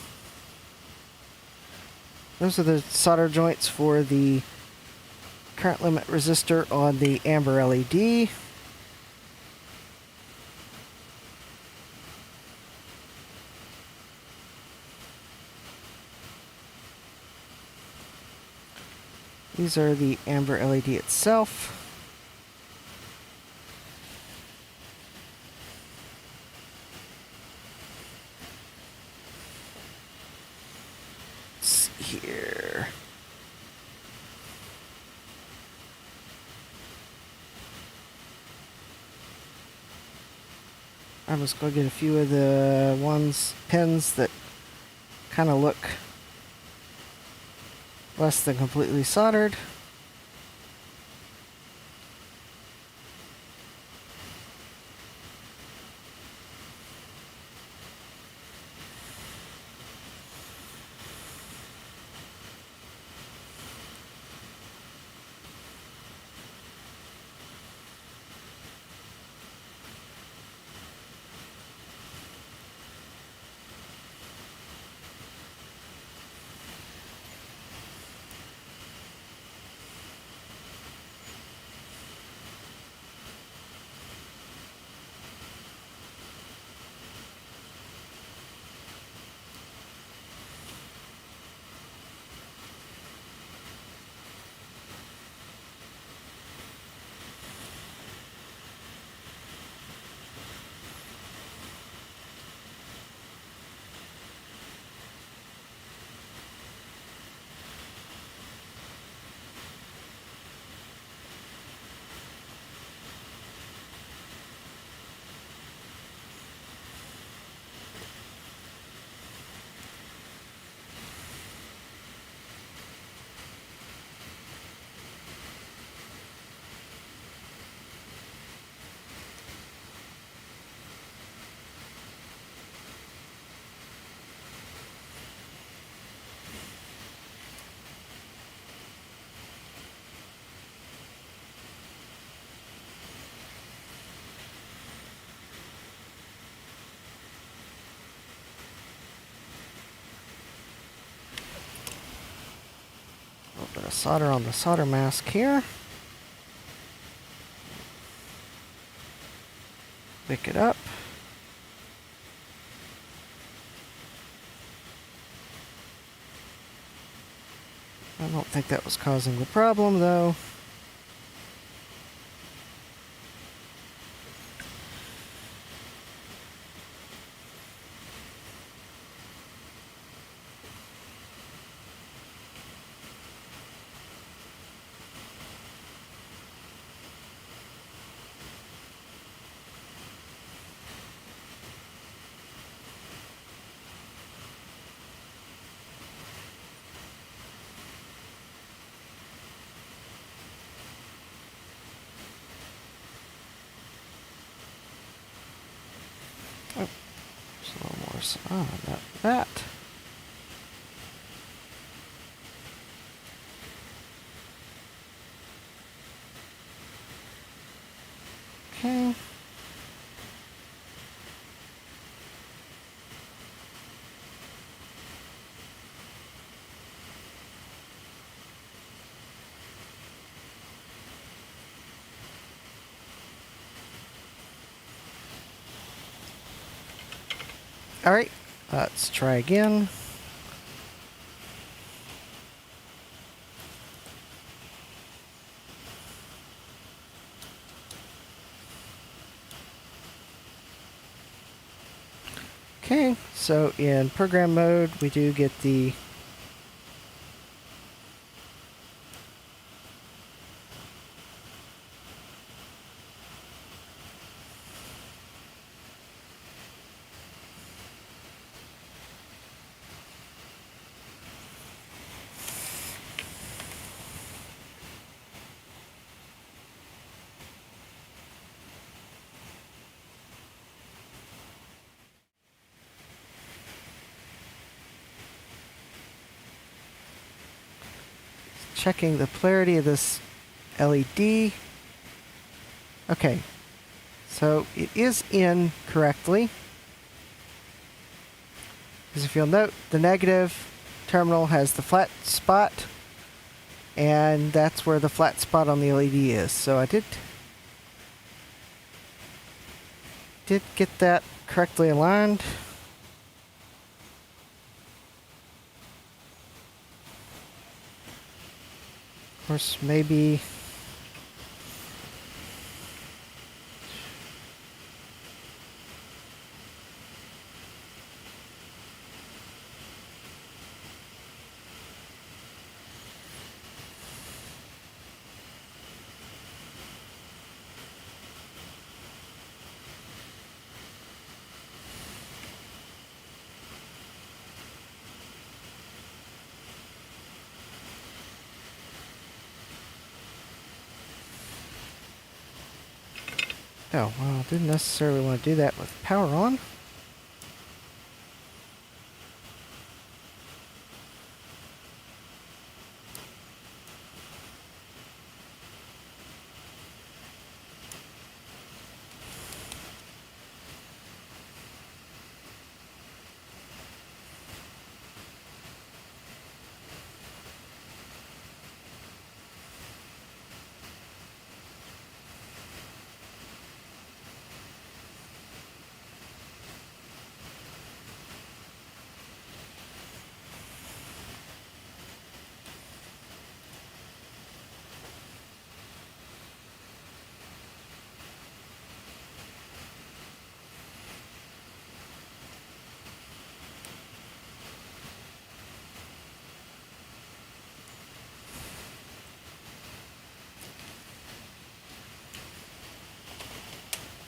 solder joints for the current limit resistor on the amber LED. These are the amber LED itself. Let's see here. I'm just going to get a few of the pins that kind of look less than completely soldered. A little bit of solder on the solder mask here. Pick it up. I don't think that was causing the problem though. Oh, just a little more. Not that. Okay. All right, let's try again. Okay, so in program mode, we do get the checking the polarity of this LED. Okay, so it is in correctly. Because if you'll note, the negative terminal has the flat spot, and that's where the flat spot on the LED is. So I did get that correctly aligned. Of course, maybe oh, well, I didn't necessarily want to do that with power on.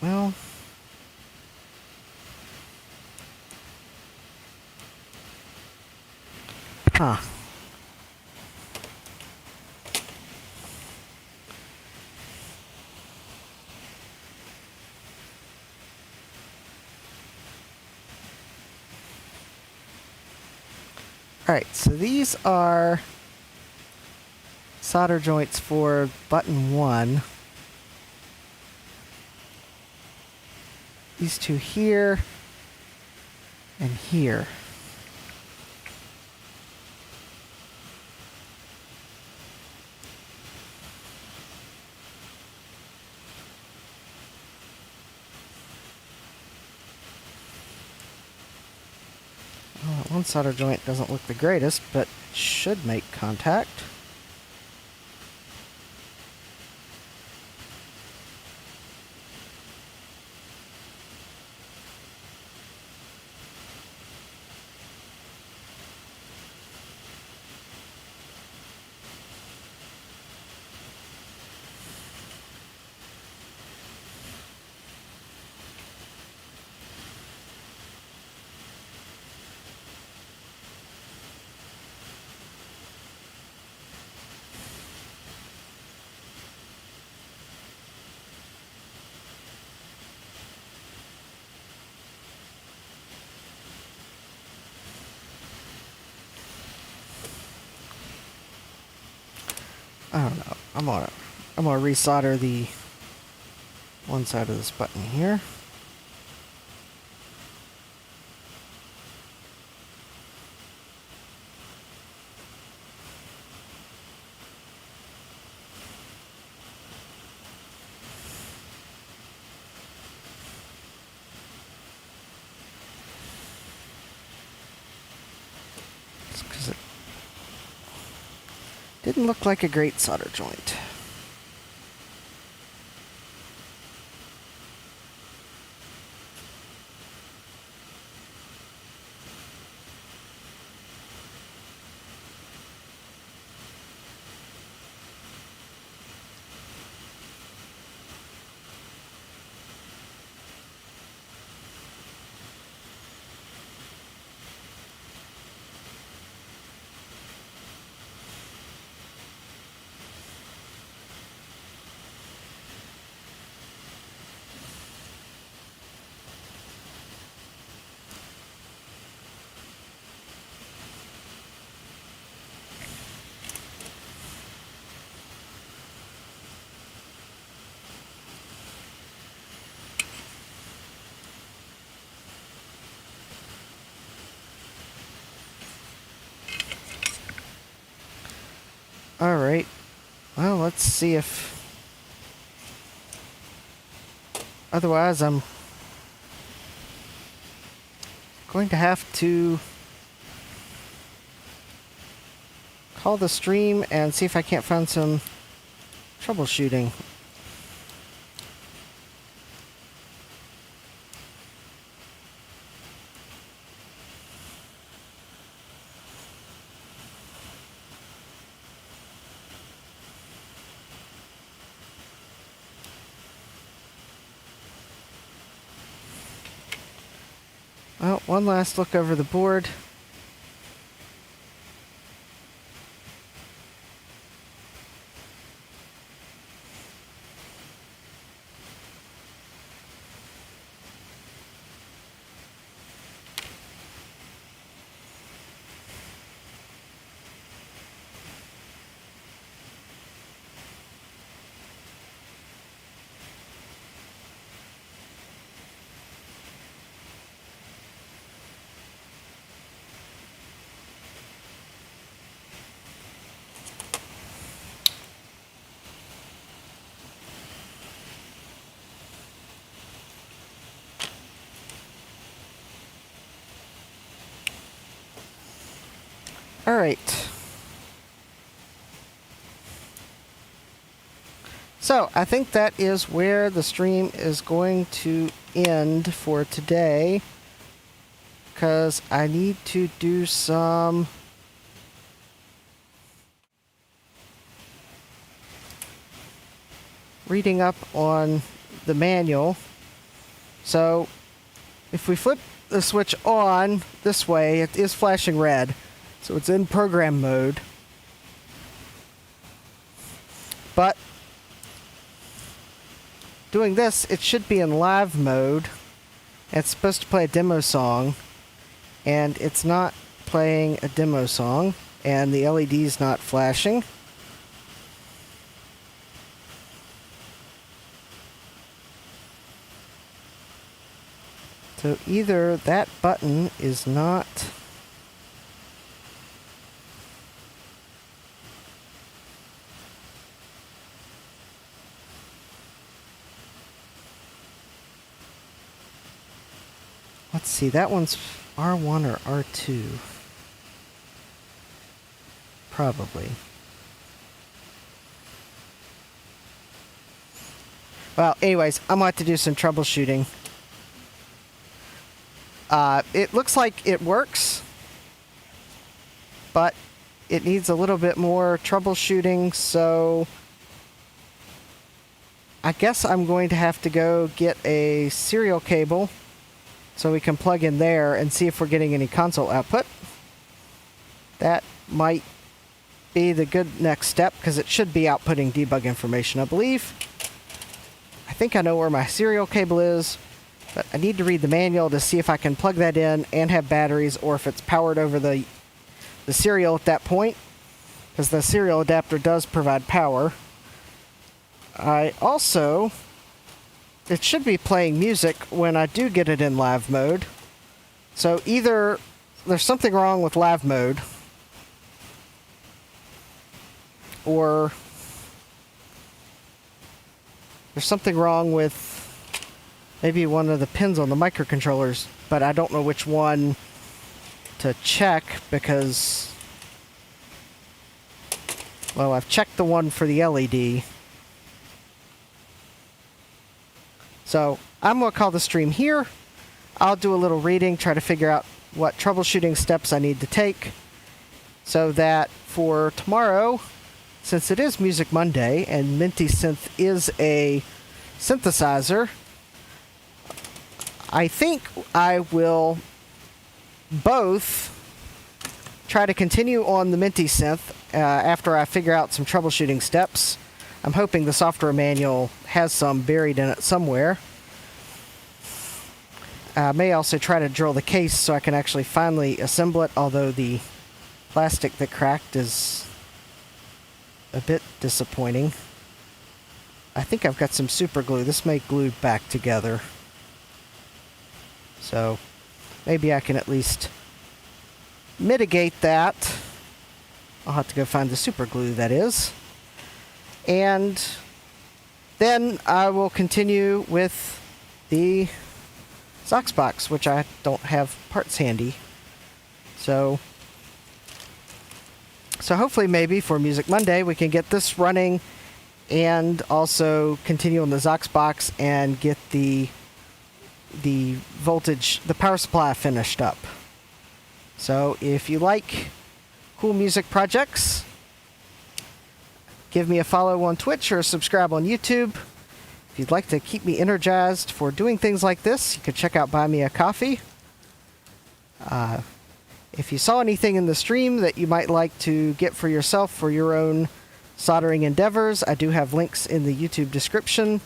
Well, huh. Alright, so these are solder joints for button 1. These two here and here. Well, that one solder joint doesn't look the greatest, but should make contact. I don't know. I'm gonna resolder the one side of this button here. Because it didn't look like a great solder joint. Well, let's see if... Otherwise, I'm going to have to call the stream and see if I can't find some troubleshooting. Well, one last look over the board. All right. So I think that is where the stream is going to end for today, because I need to do some reading up on the manual. So if we flip the switch on this way, it is flashing red. So it's in program mode. But doing this, it should be in live mode. It's supposed to play a demo song, and it's not playing a demo song, and the LED is not flashing. So either that button is not... Let's see, that one's R1 or R2. Probably. Well, anyways, I'm going to have to do some troubleshooting. It looks like it works, but it needs a little bit more troubleshooting, so I guess I'm going to have to go get a serial cable so we can plug in there and see if we're getting any console output. That might be the good next step, because it should be outputting debug information, I believe. I think I know where my serial cable is, but I need to read the manual to see if I can plug that in and have batteries, or if it's powered over the serial at that point, because the serial adapter does provide power. I also... It should be playing music when I do get it in live mode. So either there's something wrong with live mode, or there's something wrong with maybe one of the pins on the microcontrollers, but I don't know which one to check, because, well, I've checked the one for the LED. So I'm going to call the stream here. I'll do a little reading, try to figure out what troubleshooting steps I need to take, so that for tomorrow, since it is Music Monday and MintySynth is a synthesizer, I think I will both try to continue on the MintySynth after I figure out some troubleshooting steps. I'm hoping the software manual has some buried in it somewhere. I may also try to drill the case so I can actually finally assemble it, although the plastic that cracked is a bit disappointing. I think I've got some super glue. This may glue back together. So maybe I can at least mitigate that. I'll have to go find the super glue, that is. And then I will continue with the Zox box, which I don't have parts handy. So hopefully maybe for Music Monday we can get this running and also continue on the Zox box and get the voltage, the power supply finished up. So if you like cool music projects, give me a follow on Twitch or subscribe on YouTube. If you'd like to keep me energized for doing things like this, you can check out Buy Me a Coffee. If you saw anything in the stream that you might like to get for yourself for your own soldering endeavors, I do have links in the YouTube description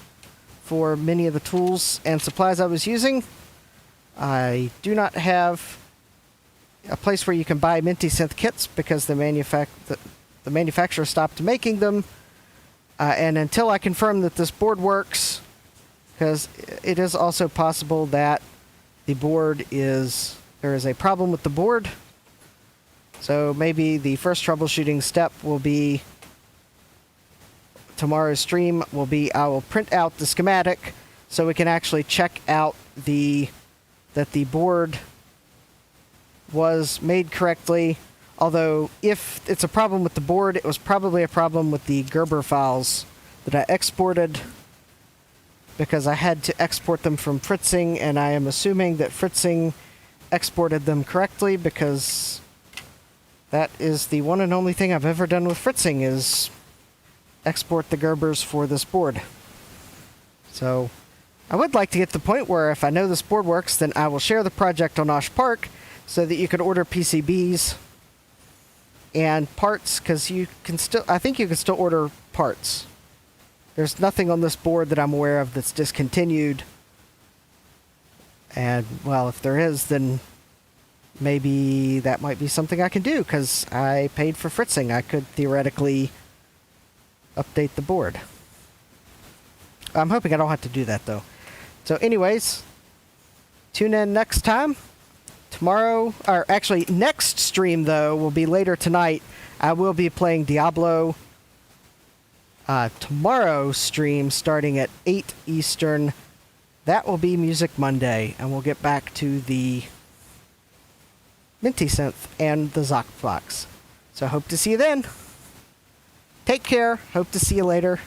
for many of the tools and supplies I was using. I do not have a place where you can buy MintySynth kits because the manufacturer stopped making them. And until I confirm that this board works, because it is also possible that there is a problem with the board. So maybe the first troubleshooting step will be, tomorrow's stream will be, I will print out the schematic so we can actually check out that the board was made correctly. Although, if it's a problem with the board, it was probably a problem with the Gerber files that I exported, because I had to export them from Fritzing, and I am assuming that Fritzing exported them correctly, because that is the one and only thing I've ever done with Fritzing, is export the Gerbers for this board. So, I would like to get to the point where if I know this board works, then I will share the project on OSH Park so that you can order PCBs and parts, because I think you can still order parts. There's nothing on this board that I'm aware of that's discontinued. And, well, if there is, then maybe that might be something I can do, because I paid for Fritzing. I could theoretically update the board. I'm hoping I don't have to do that, though. So anyways, tune in next time. Tomorrow, or actually next stream, though, will be later tonight. I will be playing Diablo. Tomorrow's stream, starting at 8 Eastern, that will be Music Monday, and we'll get back to the MintySynth and the Zox box. So I hope to see you then. Take care. Hope to see you later.